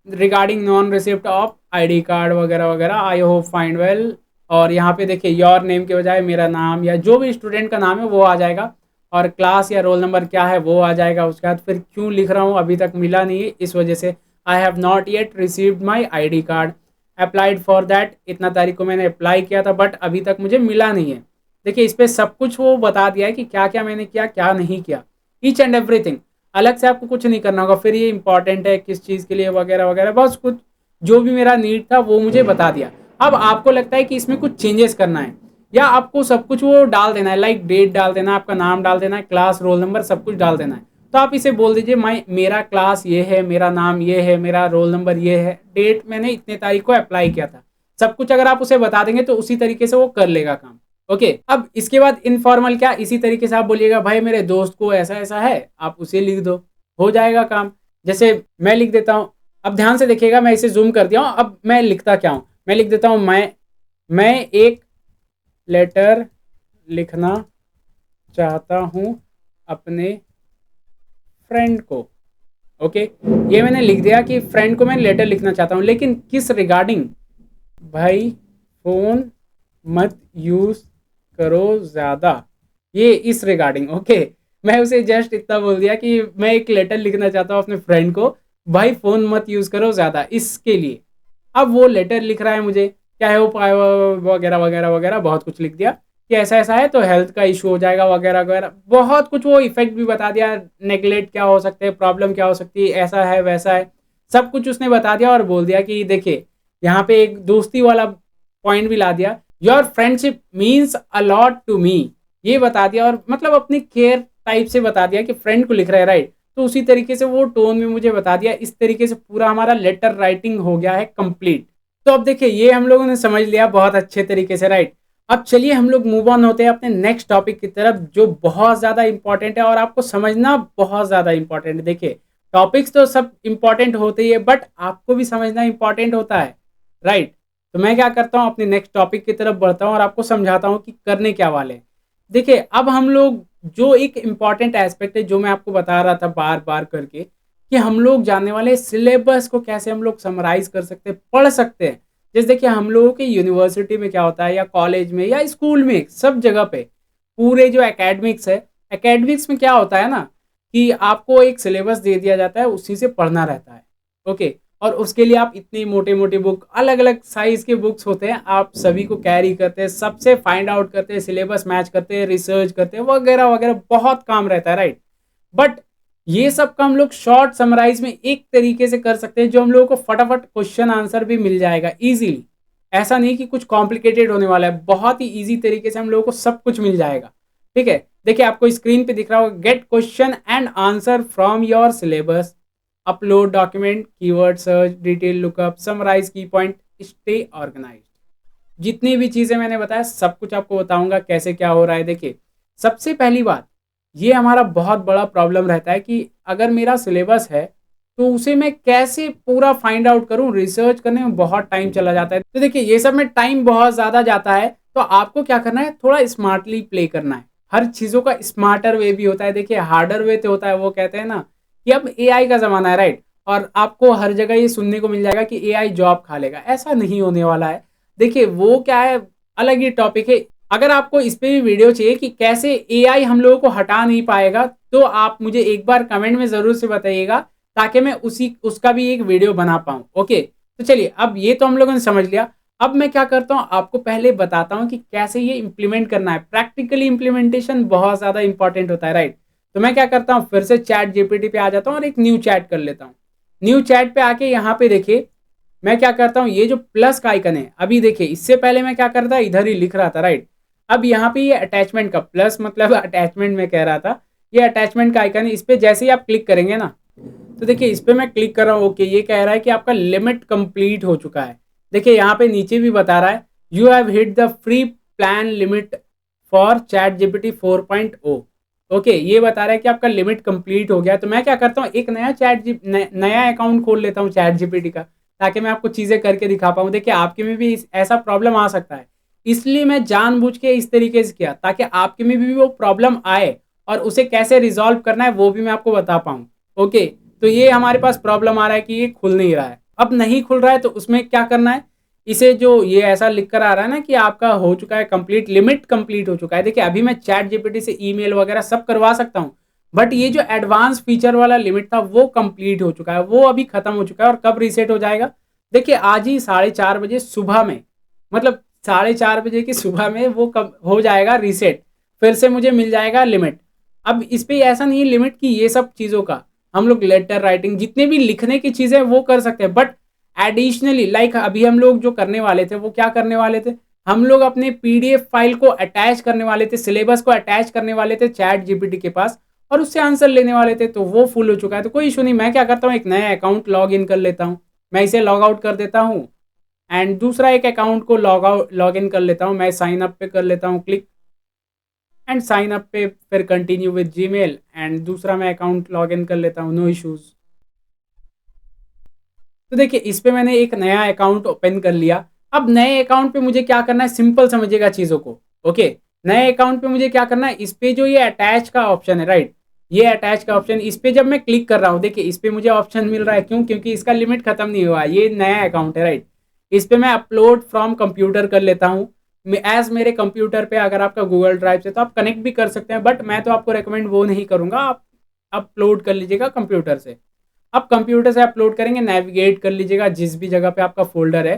Regarding non receipt of ID card वगैरह वगैरह, आई होप फाइंड वेल। और यहाँ पे देखिए योर नेम के बजाय मेरा नाम या जो भी स्टूडेंट का नाम है वो आ जाएगा, और क्लास या रोल नंबर क्या है वो आ जाएगा। उसके बाद फिर क्यों लिख रहा हूँ, अभी तक मिला नहीं है इस वजह से, I have not yet received my I card, applied for that, इतना तारीख को मैंने अप्लाई किया था बट अभी तक मुझे मिला नहीं है। देखिए इस पर सब कुछ वो बता दिया है कि क्या क्या मैंने किया, क्या नहीं किया, ईच एंड एवरीथिंग। अलग से आपको कुछ नहीं करना होगा। फिर ये इंपॉर्टेंट है किस चीज़ के लिए वगैरह वगैरह, बस कुछ जो भी मेरा नीड था वो मुझे बता दिया। अब आपको लगता है कि इसमें कुछ चेंजेस करना है या आपको सब कुछ वो डाल देना है, लाइक डेट डाल देना है, आपका नाम डाल देना है, क्लास रोल नंबर सब कुछ डाल देना है, तो आप इसे बोल दीजिए मेरा क्लास ये है, मेरा नाम ये है, मेरा रोल नंबर ये है, डेट मैंने इतने तारीख को अप्लाई किया था, सब कुछ अगर आप उसे बता देंगे तो उसी तरीके से वो कर लेगा काम। ओके, अब इसके बाद इनफॉर्मल क्या, इसी तरीके से आप बोलिएगा भाई मेरे दोस्त को ऐसा ऐसा है, आप उसे लिख दो, हो जाएगा काम। जैसे मैं लिख देता हूँ, अब ध्यान से देखिएगा, मैं इसे जूम कर दिया हूँ। अब मैं लिखता क्या हूँ, मैं लिख देता हूँ मैं एक लेटर लिखना चाहता हूँ अपने फ्रेंड को। ओके, ये मैंने लिख दिया कि फ्रेंड को मैं लेटर लिखना चाहता हूँ, लेकिन किस रिगार्डिंग, भाई फोन मत यूज करो ज्यादा, ये इस रिगार्डिंग। ओके, मैं उसे जस्ट इतना बोल दिया कि मैं एक लेटर लिखना चाहता हूँ अपने फ्रेंड को, भाई फोन मत यूज करो ज्यादा, इसके लिए। अब वो लेटर लिख रहा है मुझे, क्या है वो वगैरह वगैरह वगैरह बहुत कुछ लिख दिया कि ऐसा ऐसा है तो हेल्थ का इशू हो जाएगा वगैरह वगैरह, बहुत कुछ वो इफेक्ट भी बता दिया, नेगलेक्ट क्या हो सकते हैं, प्रॉब्लम क्या हो सकती है, ऐसा है वैसा है, सब कुछ उसने बता दिया। और बोल दिया कि देखिए यहाँ पे एक दोस्ती वाला पॉइंट भी ला दिया, your friendship means a lot to me, ये बता दिया। और मतलब अपनी केयर टाइप से बता दिया कि फ्रेंड को लिख रहा है, राइट। तो उसी तरीके से वो टोन में मुझे बता दिया। इस तरीके से पूरा हमारा लेटर राइटिंग हो गया है कंप्लीट। तो अब देखिए ये हम लोगों ने समझ लिया बहुत अच्छे तरीके से, राइट। अब चलिए हम लोग मूव ऑन होते हैं अपने नेक्स्ट टॉपिक की तरफ, जो बहुत ज्यादा इंपॉर्टेंट है और आपको समझना बहुत ज्यादा इंपॉर्टेंट है। देखिए टॉपिक्स तो सब इंपॉर्टेंट होते ही है, बट आपको भी समझना इंपॉर्टेंट होता है, राइट। तो मैं क्या करता हूँ, अपने नेक्स्ट टॉपिक की तरफ बढ़ता हूँ और आपको समझाता हूँ कि करने क्या वाले हैं। देखिए अब हम लोग जो एक इम्पॉर्टेंट एस्पेक्ट है, जो मैं आपको बता रहा था बार बार करके, कि हम लोग जानने वाले सिलेबस को कैसे हम लोग समराइज कर सकते हैं, पढ़ सकते हैं। जैसे देखिए हम लोगों के यूनिवर्सिटी में क्या होता है, या कॉलेज में या स्कूल में, सब जगह पे पूरे जो एकेडमिक्स है, एकेडमिक्स में क्या होता है ना, कि आपको एक सिलेबस दे दिया जाता है, उसी से पढ़ना रहता है। ओके, और उसके लिए आप इतनी मोटे मोटे बुक, अलग अलग साइज के बुक्स होते हैं, आप सभी को कैरी करते हैं, सबसे फाइंड आउट करते हैं, सिलेबस मैच करते हैं, रिसर्च करते हैं वगैरह वगैरह, बहुत काम रहता है, राइट। बट ये सब का हम लोग शॉर्ट समराइज में एक तरीके से कर सकते हैं, जो हम लोगों को फटाफट क्वेश्चन आंसर भी मिल जाएगा इजीली। ऐसा नहीं कि कुछ कॉम्प्लिकेटेड होने वाला है, बहुत ही इजी तरीके से हम लोगों को सब कुछ मिल जाएगा। ठीक है, देखिए आपको स्क्रीन पे दिख रहा होगा, get question and answer from your syllabus, upload document, keyword search, detail lookup, summarise key point, stay organised. जितनी भी चीजें मैंने बताया सब कुछ आपको बताऊंगा कैसे क्या हो रहा है। देखिए सबसे पहली बात, ये हमारा बहुत बड़ा प्रॉब्लम रहता है कि अगर मेरा सिलेबस है तो उसे मैं कैसे पूरा फाइंड आउट करूं, रिसर्च करने में बहुत टाइम चला जाता है। तो देखिए ये सब में टाइम बहुत ज़्यादा जाता है, तो आपको क्या करना है, थोड़ा स्मार्टली प्ले करना है। हर चीज़ों का स्मार्टर वे भी होता है, देखिए हार्डर वे तो होता है, वो कहते हैं ना कि अब एआई का ज़माना है, राइट। और आपको हर जगह ये सुनने को मिल जाएगा कि एआई जॉब खा लेगा, ऐसा नहीं होने वाला है। देखिए वो क्या है, अलग ही टॉपिक है। अगर आपको इस पे भी वीडियो चाहिए कि कैसे एआई हम लोगों को हटा नहीं पाएगा, तो आप मुझे एक बार कमेंट में ज़रूर से बताइएगा, ताकि मैं उसका भी एक वीडियो बना पाऊँ। ओके, तो चलिए अब ये तो हम लोगों ने समझ लिया। अब मैं क्या करता हूँ, आपको पहले बताता हूँ कि कैसे ये इम्प्लीमेंट करना है। प्रैक्टिकली इम्प्लीमेंटेशन बहुत ज़्यादा इंपॉर्टेंट होता है, राइट। तो मैं क्या करता हूँ, फिर से चैट जीपीटी पे आ जाता हूँ और एक न्यू चैट कर लेता हूँ। न्यू चैट पे आके यहाँ पे देखिए मैं क्या करता हूँ, ये जो प्लस का आइकन है, अभी देखिए इससे पहले मैं क्या करता, इधर ही लिख रहा था, राइट। अब यहाँ पे ये अटैचमेंट का प्लस, मतलब अटैचमेंट में कह रहा था, ये अटैचमेंट का आइकन है, इस पे जैसे ही आप क्लिक करेंगे ना, तो देखिए इस पे मैं क्लिक कर रहा हूँ। ओके, ये कह रहा है कि आपका लिमिट कंप्लीट हो चुका है। देखिए यहाँ पे नीचे भी बता रहा है, you have hit the free plan limit for chat GPT 4.0। Okay, ये बता रहा है कि आपका लिमिट कंप्लीट हो गया। तो मैं क्या करता हूँ, एक नया अकाउंट खोल लेता हूँ चैट जीपीटी का, ताकि मैं आपको चीज़ें करके दिखा पाऊँ। देखिए आपके में भी ऐसा प्रॉब्लम आ सकता है, इसलिए मैं जानबूझ के इस तरीके से किया, ताकि आपके में भी वो प्रॉब्लम आए और उसे कैसे रिजॉल्व करना है वो भी मैं आपको बता पाऊँ। ओके, तो ये हमारे पास प्रॉब्लम आ रहा है कि ये खुल नहीं रहा है। अब नहीं खुल रहा है तो उसमें क्या करना है, इसे जो ये ऐसा लिख कर आ रहा है ना कि आपका हो चुका है कंप्लीट, लिमिट कंप्लीट हो चुका है। देखिए अभी मैं चैट जीपीटी से ईमेल वगैरह सब करवा सकता हूँ, बट ये जो एडवांस फीचर वाला लिमिट था वो कंप्लीट हो चुका है, वो अभी खत्म हो चुका है। और कब रीसेट हो जाएगा, देखिए आज ही 4:30 बजे सुबह में, मतलब 4:30 बजे की सुबह में वो कब हो जाएगा रीसेट, फिर से मुझे मिल जाएगा लिमिट। अब इस पे ऐसा नहीं है लिमिट की, ये सब चीज़ों का हम लोग लेटर राइटिंग जितने भी लिखने की चीज़ें वो कर सकते हैं, बट एडिशनली लाइक अभी हम लोग जो करने वाले थे वो क्या करने वाले थे, हम लोग अपने पीडीएफ फाइल को अटैच करने वाले थे, सिलेबस को अटैच करने वाले थे चैट जीपीटी के पास, और उससे आंसर लेने वाले थे। तो वो फुल हो चुका है, तो कोई इशू नहीं। मैं क्या करता हूँ, एक नया अकाउंट लॉग इन कर लेता हूँ, मैं इसे लॉग आउट कर देता हूँ एंड दूसरा एक अकाउंट को लॉग इन कर लेता हूँ, मैं साइन अप पे कर लेता हूँ क्लिक, एंड साइन अप पे फिर कंटिन्यू विद जीमेल, एंड दूसरा मैं अकाउंट लॉग इन कर लेता हूँ, नो इश्यूज़। तो देखिए इस पे मैंने एक नया अकाउंट ओपन कर लिया। अब नए अकाउंट पे मुझे क्या करना है, सिंपल समझिएगा चीज़ों को। ओके, नए अकाउंट पे मुझे क्या करना है, इस पे जो ये अटैच का ऑप्शन है, राइट, ये अटैच का ऑप्शन, इस पे जब मैं क्लिक कर रहा हूँ, देखिए इस पे मुझे ऑप्शन मिल रहा है, क्यों, क्योंकि इसका लिमिट खत्म नहीं हुआ, ये नया अकाउंट है, राइट। इस पे मैं अपलोड फ्रॉम कंप्यूटर कर लेता हूँ। एज मेरे कंप्यूटर पे अगर आपका गूगल ड्राइव से तो आप कनेक्ट भी कर सकते हैं, बट मैं तो आपको रिकमेंड वो नहीं करूँगा, आप अपलोड कर लीजिएगा कंप्यूटर से। अब कंप्यूटर से अपलोड करेंगे, नेविगेट कर लीजिएगा जिस भी जगह पे आपका फोल्डर है।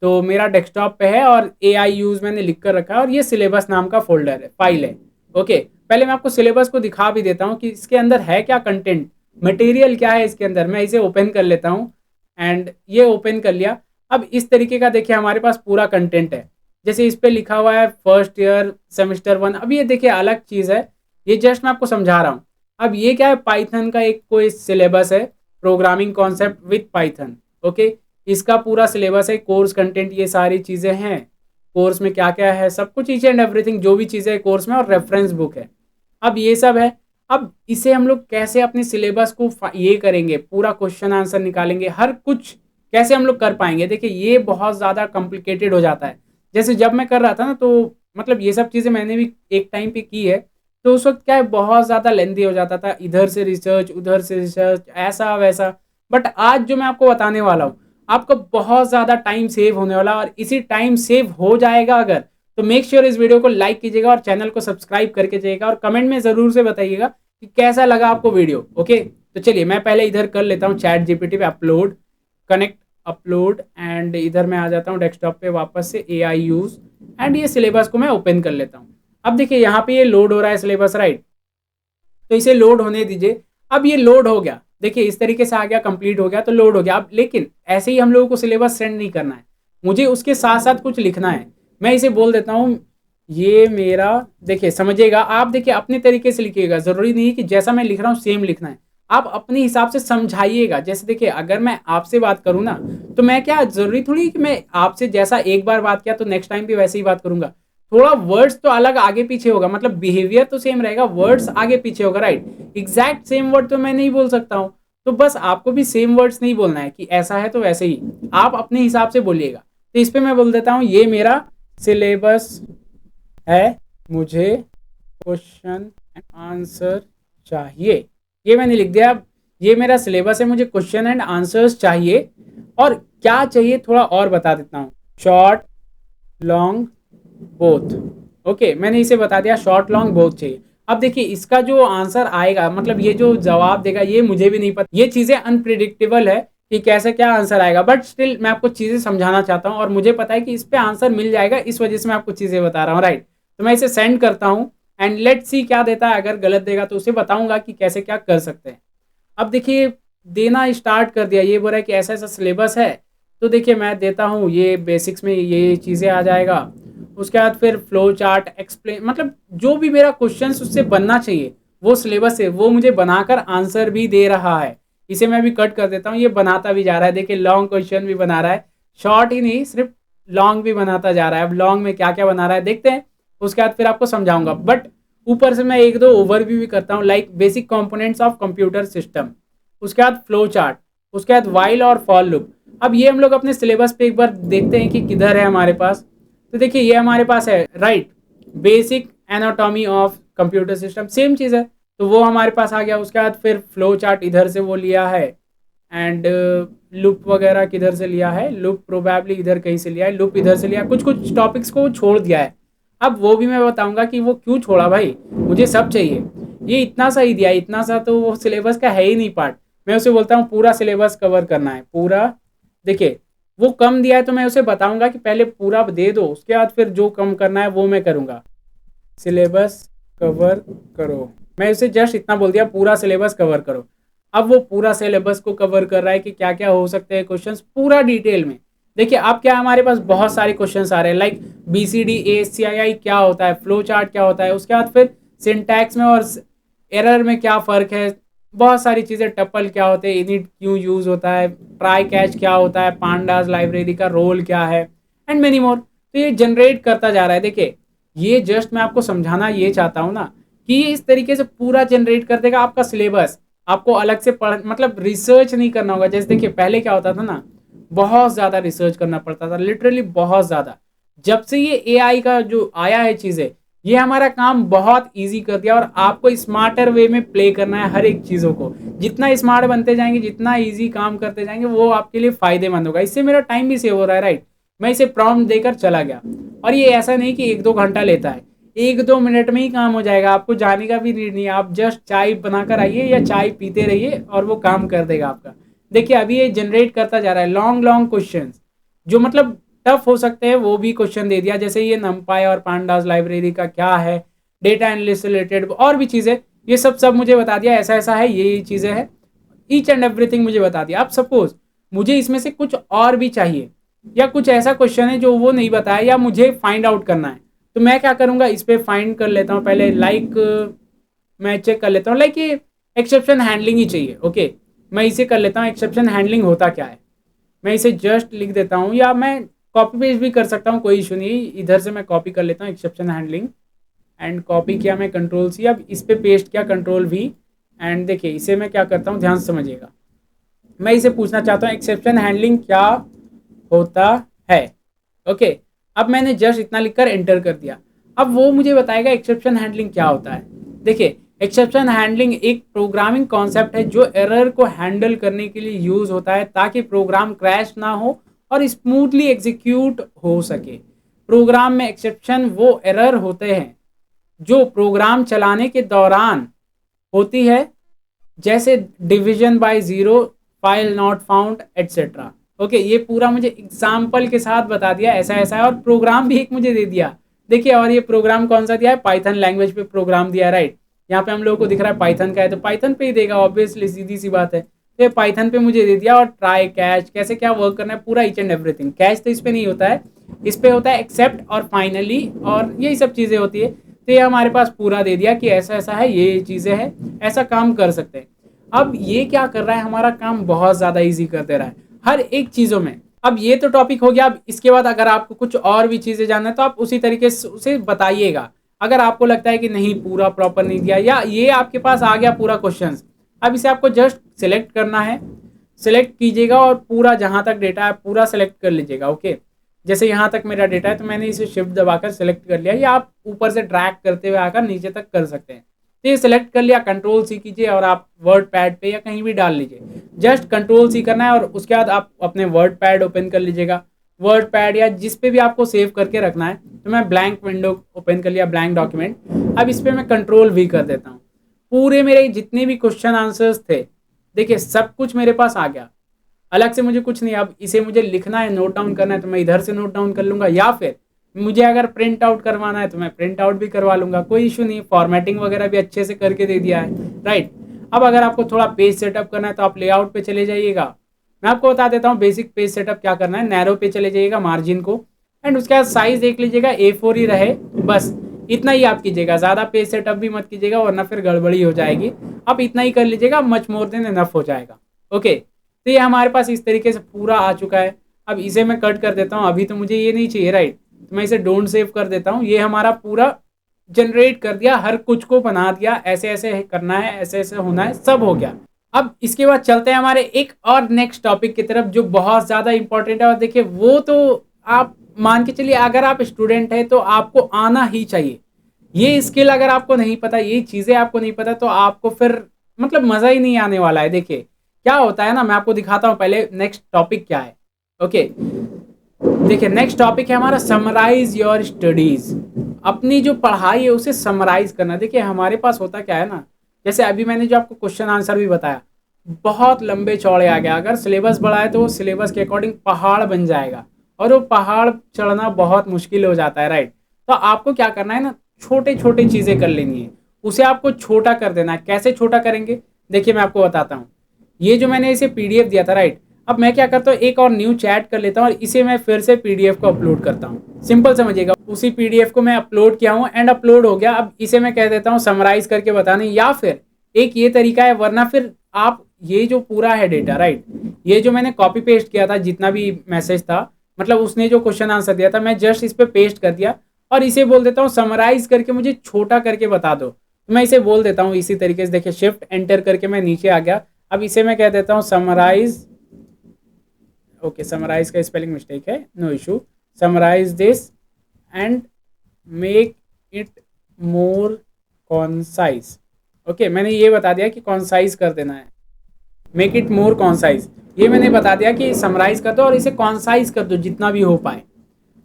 तो मेरा डेस्कटॉप पे है और AI यूज़ मैंने लिख कर रखा है, और ये सिलेबस नाम का फोल्डर है, फाइल है। ओके, पहले मैं आपको सिलेबस को दिखा भी देता हूँ कि इसके अंदर है क्या कंटेंट, मटेरियल क्या है इसके अंदर। मैं इसे ओपन कर लेता हूँ, एंड ये ओपन कर लिया। अब इस तरीके का देखिए हमारे पास पूरा कंटेंट है। जैसे इस पे लिखा हुआ है फर्स्ट ईयर सेमेस्टर 1, अब ये देखिए अलग चीज़ है, ये जस्ट मैं आपको समझा रहा हूँ। अब ये क्या है, पाइथन का एक कोई सिलेबस है, programming concept with Python. Okay, इसका पूरा सिलेबस है, कोर्स कंटेंट, ये सारी चीज़ें हैं। कोर्स में क्या क्या है, सब कुछ ईच एंड एवरीथिंग जो भी चीज़ें कोर्स में, और रेफरेंस बुक है। अब ये सब है। अब इसे हम लोग कैसे अपने सिलेबस को ये करेंगे, पूरा क्वेश्चन आंसर निकालेंगे, हर कुछ कैसे हम लोग कर पाएंगे, देखिए ये बहुत ज़्यादा कॉम्प्लिकेटेड हो जाता है। जैसे जब मैं कर रहा था ना, तो मतलब ये सब चीज़ें मैंने भी एक टाइम पे की है, तो उस वक्त क्या है, बहुत ज़्यादा लेंदी हो जाता था, इधर से रिसर्च उधर से रिसर्च, ऐसा वैसा। बट आज जो मैं आपको बताने वाला हूँ, आपको बहुत ज़्यादा टाइम सेव होने वाला, और इसी टाइम सेव हो जाएगा अगर, तो मेक श्योर इस वीडियो को लाइक कीजिएगा और चैनल को सब्सक्राइब करके जाइएगा, और कमेंट में ज़रूर से बताइएगा कि कैसा लगा आपको वीडियो। ओके, तो चलिए मैं पहले इधर कर लेता हूँ चैट जीपीटी पे अपलोड, कनेक्ट, अपलोड, एंड इधर मैं आ जाता हूँ डेस्कटॉप पे वापस से AI यूज़, एंड ये सिलेबस को मैं ओपन कर लेता हूँ। अब देखिए यहाँ पे ये लोड हो रहा है सिलेबस, राइट, तो इसे लोड होने दीजिए। अब ये लोड हो गया, देखिए इस तरीके से आ गया, कंप्लीट हो गया, तो लोड हो गया। अब लेकिन ऐसे ही हम लोगों को सिलेबस सेंड नहीं करना है, मुझे उसके साथ साथ कुछ लिखना है। मैं इसे बोल देता हूँ, ये मेरा, देखिए समझिएगा आप, देखिए अपने तरीके से लिखिएगा, ज़रूरी नहीं कि जैसा मैं लिख रहा हूँ सेम लिखना है, आप अपने हिसाब से समझाइएगा। जैसे देखिए अगर मैं आपसे बात करूँ ना, तो मैं क्या, ज़रूरी थोड़ी कि मैं आपसे जैसा एक बार बात किया तो नेक्स्ट टाइम भी वैसे ही बात करूंगा, थोड़ा वर्ड्स तो अलग आगे पीछे होगा, मतलब बिहेवियर तो सेम रहेगा, वर्ड्स आगे पीछे होगा, राइट। एग्जैक्ट सेम वर्ड तो मैं नहीं बोल सकता हूँ, तो बस आपको भी सेम वर्ड्स नहीं बोलना है कि ऐसा है तो वैसे ही, आप अपने हिसाब से बोलिएगा। तो इस पर मैं बोल देता हूँ, ये मेरा सिलेबस है, मुझे क्वेश्चन एंड आंसर चाहिए, ये मैंने लिख दिया। अब ये मेरा सिलेबस है, मुझे क्वेश्चन एंड आंसर्स चाहिए, और क्या चाहिए थोड़ा और बता देता हूँ, शॉर्ट लॉन्ग बोथ। ओके, मैंने इसे बता दिया, शॉर्ट लॉन्ग बोथ चाहिए। अब देखिए इसका जो आंसर आएगा, मतलब ये जो जवाब देगा, ये मुझे भी नहीं पता, ये चीज़ें अनप्रिडिक्टेबल है कि कैसे क्या आंसर आएगा, बट स्टिल मैं आपको चीज़ें समझाना चाहता हूँ, और मुझे पता है कि इस पे आंसर मिल जाएगा, इस वजह से मैं आपको चीज़ें बता रहा हूँ, राइट। तो मैं इसे सेंड करता हूँ, एंड लेट्स सी क्या देता है। अगर गलत देगा तो उसे बताऊंगा कि कैसे क्या कर सकते हैं। अब देखिए देना स्टार्ट कर दिया, ये बोल रहा है कि ऐसा ऐसा सिलेबस है, तो देखिए मैं देता हूँ, ये बेसिक्स में ये चीज़ें आ जाएगा। उसके बाद फिर फ्लो चार्ट एक्सप्लेन, मतलब जो भी मेरा क्वेश्चन उससे बनना चाहिए वो सिलेबस से, वो मुझे बनाकर आंसर भी दे रहा है। इसे मैं भी कट कर देता हूँ, ये बनाता भी जा रहा है, देखिए लॉन्ग क्वेश्चन भी बना रहा है, शॉर्ट ही नहीं सिर्फ लॉन्ग भी बनाता जा रहा है। अब लॉन्ग में क्या क्या बना रहा है देखते हैं, उसके बाद फिर आपको समझाऊंगा। बट ऊपर से मैं एक दो ओवरव्यू भी करता हूँ, like basic components of computer system, उसके बाद फ्लो चार्ट, उसके बाद वाइल और फॉर लूप। अब ये हम लोग अपने सिलेबस पे एक बार देखते हैं कि किधर है हमारे पास। तो देखिए ये हमारे पास है, right, basic anatomy of computer system, same चीज़ है, तो वो हमारे पास आ गया। उसके बाद फिर फ्लो चार्ट इधर से वो लिया है, एंड लूप वगैरह किधर से लिया है, लूप प्रोबेबली इधर कहीं से लिया है, लूप इधर से लिया, कुछ कुछ टॉपिक्स को छोड़ दिया है। अब वो भी मैं बताऊंगा कि वो क्यों छोड़ा, भाई मुझे सब चाहिए, ये इतना सा ही दिया, इतना सा तो वो सिलेबस का है ही नहीं पार्ट। मैं उसे बोलता हूँ पूरा सिलेबस कवर करना है पूरा। देखिए वो कम दिया है तो मैं उसे बताऊंगा कि पहले पूरा दे दो, उसके बाद फिर जो कम करना है वो मैं करूंगा। सिलेबस कवर करो, मैं उसे जस्ट इतना बोल दिया, पूरा सिलेबस कवर करो। अब वो पूरा सिलेबस को कवर कर रहा है कि क्या क्या हो सकते हैं क्वेश्चंस पूरा डिटेल में। देखिए अब क्या हमारे पास बहुत सारे क्वेश्चंस आ रहे हैं, लाइक BCD ASCII क्या होता है, फ्लो चार्ट क्या होता है, उसके बाद फिर सिंटैक्स में और एरर में क्या फ़र्क है, बहुत सारी चीज़ें, टपल क्या होते हैं, इनिट क्यों यूज़ होता है, ट्राई कैच क्या होता है, पांडास लाइब्रेरी का रोल क्या है, एंड मेनी मोर। तो ये जनरेट करता जा रहा है। देखिए ये जस्ट मैं आपको समझाना ये चाहता हूँ ना कि ये इस तरीके से पूरा जनरेट कर देगा आपका सिलेबस। आपको अलग से पढ़ मतलब रिसर्च नहीं करना होगा। जैसे देखिए पहले क्या होता था ना, बहुत ज़्यादा रिसर्च करना पड़ता था, लिटरली बहुत ज़्यादा। जब से ये एआई का जो आया है चीज़ें, ये हमारा काम बहुत इजी कर दिया। और आपको स्मार्टर वे में प्ले करना है हर एक चीज़ों को। जितना स्मार्ट बनते जाएंगे, जितना इजी काम करते जाएंगे, वो आपके लिए फायदेमंद होगा। इससे मेरा टाइम भी सेव हो रहा है, राइट। मैं इसे प्रॉम्प्ट देकर चला गया, और ये ऐसा नहीं कि 1-2 घंटा लेता है, 1-2 मिनट में ही काम हो जाएगा। आपको जाने का भी नीड नहीं है, आप जस्ट चाय बनाकर आइए या चाय पीते रहिए और वो काम कर देगा आपका। देखिए अभी ये जनरेट करता जा रहा है लॉन्ग लॉन्ग क्वेश्चन, जो मतलब टफ हो सकते हैं, वो भी क्वेश्चन दे दिया। जैसे ये नमपाई और पांडास लाइब्रेरी का क्या है, डेटा एनालिस्ट से रिलेटेड और भी चीज़ें, ये सब मुझे बता दिया। ऐसा ऐसा है, ये चीज़ें हैं, ईच एंड एवरीथिंग मुझे बता दिया। अब सपोज मुझे इसमें से कुछ और भी चाहिए, या कुछ ऐसा क्वेश्चन है जो वो नहीं बताया, या मुझे फाइंड आउट करना है, तो मैं क्या करूँगा, इस पर फाइंड कर लेता हूँ पहले। मैं चेक कर लेता हूँ, ये एक्सेप्शन हैंडलिंग ही चाहिए। ओके, मैं इसे कर लेता हूँ, एक्सेप्शन हैंडलिंग होता क्या है। मैं इसे जस्ट लिख देता हूँ, या मैं कॉपी पेस्ट भी कर सकता हूँ, कोई इशू नहीं। इधर से मैं कॉपी कर लेता हूँ एक्सेप्शन हैंडलिंग, एंड कॉपी किया मैं कंट्रोल C, अब इस पर पेस्ट किया कंट्रोल V। एंड देखिए इसे मैं क्या करता हूँ, ध्यान से समझिएगा। मैं इसे पूछना चाहता हूँ एक्सेप्शन हैंडलिंग क्या होता है। ओके, अब मैंने जस्ट इतना लिखकर एंटर कर दिया। अब वो मुझे बताएगा एक्सेप्शन हैंडलिंग क्या होता है। देखिए एक्सेप्शन हैंडलिंग एक प्रोग्रामिंग कॉन्सेप्ट है जो एरर को हैंडल करने के लिए यूज होता है, ताकि प्रोग्राम क्रैश ना हो और स्मूथली एग्जीक्यूट हो सके। प्रोग्राम में एक्सेप्शन वो एरर होते हैं जो प्रोग्राम चलाने के दौरान होती है, जैसे division by zero, file not found, etcetera. Okay, ये पूरा मुझे एग्जाम्पल के साथ बता दिया, ऐसा ऐसा है, और प्रोग्राम भी एक मुझे दे दिया। देखिए, और ये प्रोग्राम कौन सा दिया है, पाइथन लैंग्वेज पे प्रोग्राम दिया है, राइट। यहाँ पे हम लोगों को दिख रहा है पाइथन का है, तो पाइथन पे ही देगा ऑब्वियसली, सीधी सी बात है। तो ये पाइथन पे मुझे दे दिया, और ट्राई कैच कैसे क्या वर्क करना है, पूरा ईच एंड एवरीथिंग। कैच तो इस पे नहीं होता है, इस पे होता है एक्सेप्ट और फाइनली, और यही सब चीज़ें होती है। तो ये हमारे पास पूरा दे दिया कि ऐसा ऐसा है, ये चीज़ें हैं, ऐसा काम कर सकते हैं। अब ये क्या कर रहा है, हमारा काम बहुत ज़्यादा इजी कर दे रहा है हर एक चीज़ों में। अब ये तो टॉपिक हो गया। अब इसके बाद अगर आपको कुछ और भी चीज़ें जानना है तो आप उसी तरीके से उसे बताइएगा। अगर आपको लगता है कि नहीं पूरा प्रॉपर नहीं दिया, या ये आपके पास आ गया पूरा क्वेश्चन, अब इसे आपको जस्ट सिलेक्ट करना है। सिलेक्ट कीजिएगा और पूरा जहाँ तक डेटा है पूरा सिलेक्ट कर लीजिएगा। ओके, जैसे यहाँ तक मेरा डेटा है तो मैंने इसे शिफ्ट दबाकर सिलेक्ट कर लिया, या आप ऊपर से ड्रैग करते हुए आकर नीचे तक कर सकते हैं। तो ये सिलेक्ट कर लिया, कंट्रोल C कीजिए और आप वर्ड पैड पे या कहीं भी डाल लीजिए। जस्ट कंट्रोल C करना है, और उसके बाद आप अपने वर्ड पैड ओपन कर लीजिएगा। वर्ड पैड या जिस पे भी आपको सेव करके रखना है, तो मैं ब्लैंक विंडो ओपन कर लिया, ब्लैंक डॉक्यूमेंट। अब इस पर मैं कंट्रोल V कर देता हूँ। पूरे मेरे जितने भी क्वेश्चन आंसर्स थे, देखिए सब कुछ मेरे पास आ गया, अलग से मुझे कुछ नहीं। अब इसे मुझे लिखना है, नोट डाउन करना है, तो मैं इधर से नोट डाउन कर लूँगा, या फिर मुझे अगर प्रिंट आउट करवाना है तो मैं प्रिंट आउट भी करवा लूँगा, कोई इशू नहीं। फॉर्मेटिंग वगैरह भी अच्छे से करके दे दिया है, राइट। अब अगर आपको थोड़ा पेज सेटअप करना है तो आप लेआउट पे चले जाइएगा। मैं आपको बता देता हूँ बेसिक पेज सेटअप क्या करना है। नैरो पे चले जाइएगा, मार्जिन को, एंड उसके बाद साइज देख लीजिएगा A4 ही रहे, बस इतना ही आप कीजिएगा। ज़्यादा पेज सेटअप भी मत कीजिएगा, वरना फिर गड़बड़ी हो जाएगी। आप इतना ही कर लीजिएगा, मच मोर देन इनफ हो जाएगा। ओके, तो ये हमारे पास इस तरीके से पूरा आ चुका है। अब इसे मैं कट कर देता हूँ, अभी तो मुझे ये नहीं चाहिए, राइट। तो मैं इसे डोंट सेव कर देता हूँ। ये हमारा पूरा जनरेट कर दिया, हर कुछ को बना दिया, ऐसे ऐसे करना है, ऐसे ऐसे होना है, सब हो गया। अब इसके बाद चलते हैं हमारे एक और नेक्स्ट टॉपिक की तरफ, जो बहुत ज़्यादा इंपॉर्टेंट है। और देखिए वो तो आप मान के चलिए, अगर आप स्टूडेंट हैं तो आपको आना ही चाहिए। ये स्किल अगर आपको नहीं पता, ये चीज़ें आपको नहीं पता, तो आपको फिर मतलब मज़ा ही नहीं आने वाला है। देखिए क्या होता है ना, मैं आपको दिखाता हूँ पहले नेक्स्ट टॉपिक क्या है। ओके, देखिए नेक्स्ट टॉपिक है हमारा समराइज योर स्टडीज। अपनी जो पढ़ाई है उसे समराइज करना। देखिए हमारे पास होता क्या है ना, जैसे अभी मैंने जो आपको क्वेश्चन आंसर भी बताया, बहुत लंबे चौड़े आ गया। अगर सिलेबस बड़ा है तो वो सिलेबस के अकॉर्डिंग पहाड़ बन जाएगा, और वो पहाड़ चढ़ना बहुत मुश्किल हो जाता है, राइट। तो आपको क्या करना है ना, छोटे छोटे चीज़ें कर लेनी है, उसे आपको छोटा कर देना है। कैसे छोटा करेंगे, देखिए मैं आपको बताता हूँ। ये जो मैंने इसे PDF दिया था, राइट, अब मैं क्या करता हूँ, एक और न्यू चैट कर लेता हूँ और इसे मैं फिर से PDF को अपलोड करता हूँ। सिंपल समझिएगा, उसी PDF को मैं अपलोड किया हूँ, एंड अपलोड हो गया। अब इसे मैं कह देता हूँ समराइज करके बताने, या फिर एक ये तरीका है, वरना फिर आप ये जो पूरा है डेटा, राइट, ये जो मैंने कॉपी पेस्ट किया था जितना भी मैसेज था, मतलब उसने जो क्वेश्चन आंसर दिया था, मैं जस्ट इस पे पेस्ट कर दिया और इसे बोल देता हूँ समराइज करके मुझे छोटा करके बता दो। तो मैं इसे बोल देता हूँ इसी तरीके से, देखिए शिफ्ट एंटर करके मैं नीचे आ गया। अब इसे मैं कह देता हूँ समराइज, ओके समराइज का स्पेलिंग मिस्टेक है, no issue, summarise this and make it more concise. Okay, मैंने ये बता दिया कि कॉन्साइज कर देना है, मेक इट मोर कॉन्साइज, ये मैंने बता दिया कि समराइज कर दो और इसे कॉन्साइज कर दो जितना भी हो पाए।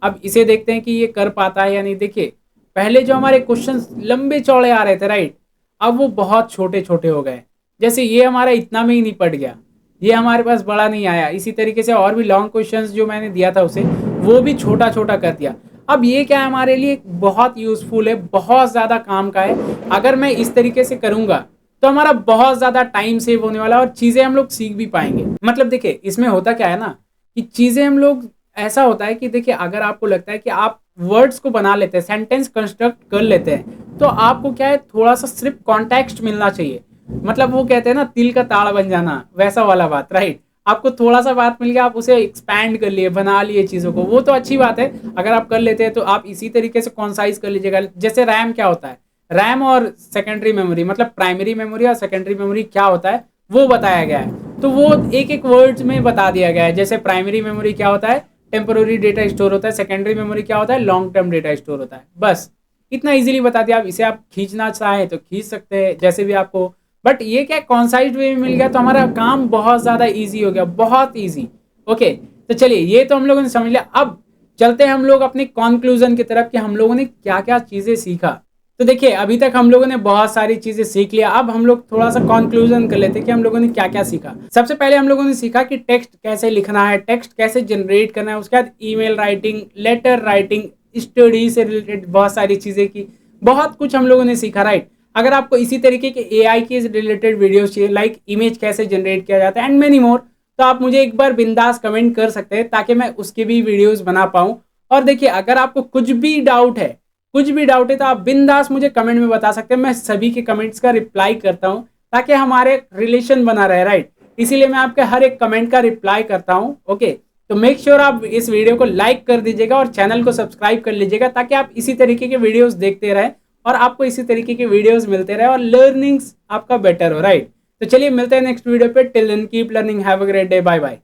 अब इसे देखते हैं कि ये कर पाता है या नहीं। देखिए पहले जो हमारे क्वेश्चन लंबे चौड़े आ रहे थे, राइट, अब वो बहुत छोटे छोटे हो गए। जैसे ये हमारा इतना में ही निपट गया, ये हमारे पास बड़ा नहीं आया। इसी तरीके से और भी लॉन्ग क्वेश्चंस जो मैंने दिया था उसे, वो भी छोटा छोटा कर दिया। अब ये क्या है, हमारे लिए बहुत यूजफुल है, बहुत ज़्यादा काम का है। अगर मैं इस तरीके से करूँगा तो हमारा बहुत ज़्यादा टाइम सेव होने वाला है और चीज़ें हम लोग सीख भी पाएंगे। मतलब देखिए इसमें होता क्या है ना, कि चीज़ें हम लोग, ऐसा होता है कि देखिए अगर आपको लगता है कि आप वर्ड्स को बना लेते हैं, सेंटेंस कंस्ट्रक्ट कर लेते हैं, तो आपको क्या है, थोड़ा सा सिर्फ कॉन्टेक्स्ट मिलना चाहिए। मतलब वो कहते हैं ना तिल का ताड़ बन जाना, वैसा वाला बात, राइट। आपको थोड़ा सा बात मिल गया, आप उसे एक्सपैंड कर लिए, बना लिए चीज़ों को, वो तो अच्छी बात है। अगर आप कर लेते हैं तो आप इसी तरीके से कॉन्साइज कर लीजिएगा। जैसे रैम क्या होता है, रैम और सेकेंडरी मेमोरी, मतलब प्राइमरी मेमोरी और सेकेंडरी मेमोरी क्या होता है वो बताया गया है। तो वो एक एक वर्ड्स में बता दिया गया है। जैसे प्राइमरी मेमोरी क्या होता है, टेम्पोररी डेटा स्टोर होता है। सेकेंडरी मेमोरी क्या होता है, लॉन्ग टर्म डेटा स्टोर होता है। बस इतना इजीली बता दिया। आप इसे आप खींचना चाहें तो खींच सकते हैं, जैसे भी आपको। बट ये क्या कॉन्साइज वे में मिल गया तो हमारा काम बहुत ज़्यादा ईजी हो गया, बहुत ईजी। ओके, तो चलिए ये तो हम लोगों ने समझ लिया। अब चलते हैं हम लोग अपने कंक्लूजन की तरफ कि हम लोगों ने क्या क्या चीज़ें सीखा। तो देखिए अभी तक हम लोगों ने बहुत सारी चीजें सीख लिया। अब हम लोग थोड़ा सा कंक्लूजन कर लेते हैं कि हम लोगों ने क्या क्या सीखा। सबसे पहले हम लोगों ने सीखा कि टेक्स्ट कैसे लिखना है, टेक्स्ट कैसे जनरेट करना है। उसके बाद email writing, letter writing, study से रिलेटेड बहुत सारी चीजें की, बहुत कुछ हम लोगों ने सीखा, राइट। अगर आपको इसी तरीके के एआई के रिलेटेड वीडियोस चाहिए, लाइक इमेज कैसे जनरेट किया जाता है एंड मेनी मोर, तो आप मुझे एक बार बिंदास कमेंट कर सकते हैं ताकि मैं उसके भी वीडियोस बना पाऊँ। और देखिए अगर आपको कुछ भी डाउट है, कुछ भी डाउट है तो आप बिंदास मुझे कमेंट में बता सकते हैं। मैं सभी के कमेंट्स का रिप्लाई करता हूं ताकि हमारे रिलेशन बना रहे, राइट। इसीलिए मैं आपके हर एक कमेंट का रिप्लाई करता हूं। ओके, तो मेक श्योर आप इस वीडियो को लाइक कर दीजिएगा और चैनल को सब्सक्राइब कर लीजिएगा ताकि आप इसी तरीके के वीडियोस देखते रहें और आपको इसी तरीके के वीडियोस मिलते रहे और लर्निंग्स आपका बेटर हो, राइट। तो चलिए मिलते हैं नेक्स्ट वीडियो पे। Till then keep learning, have a great day, bye bye.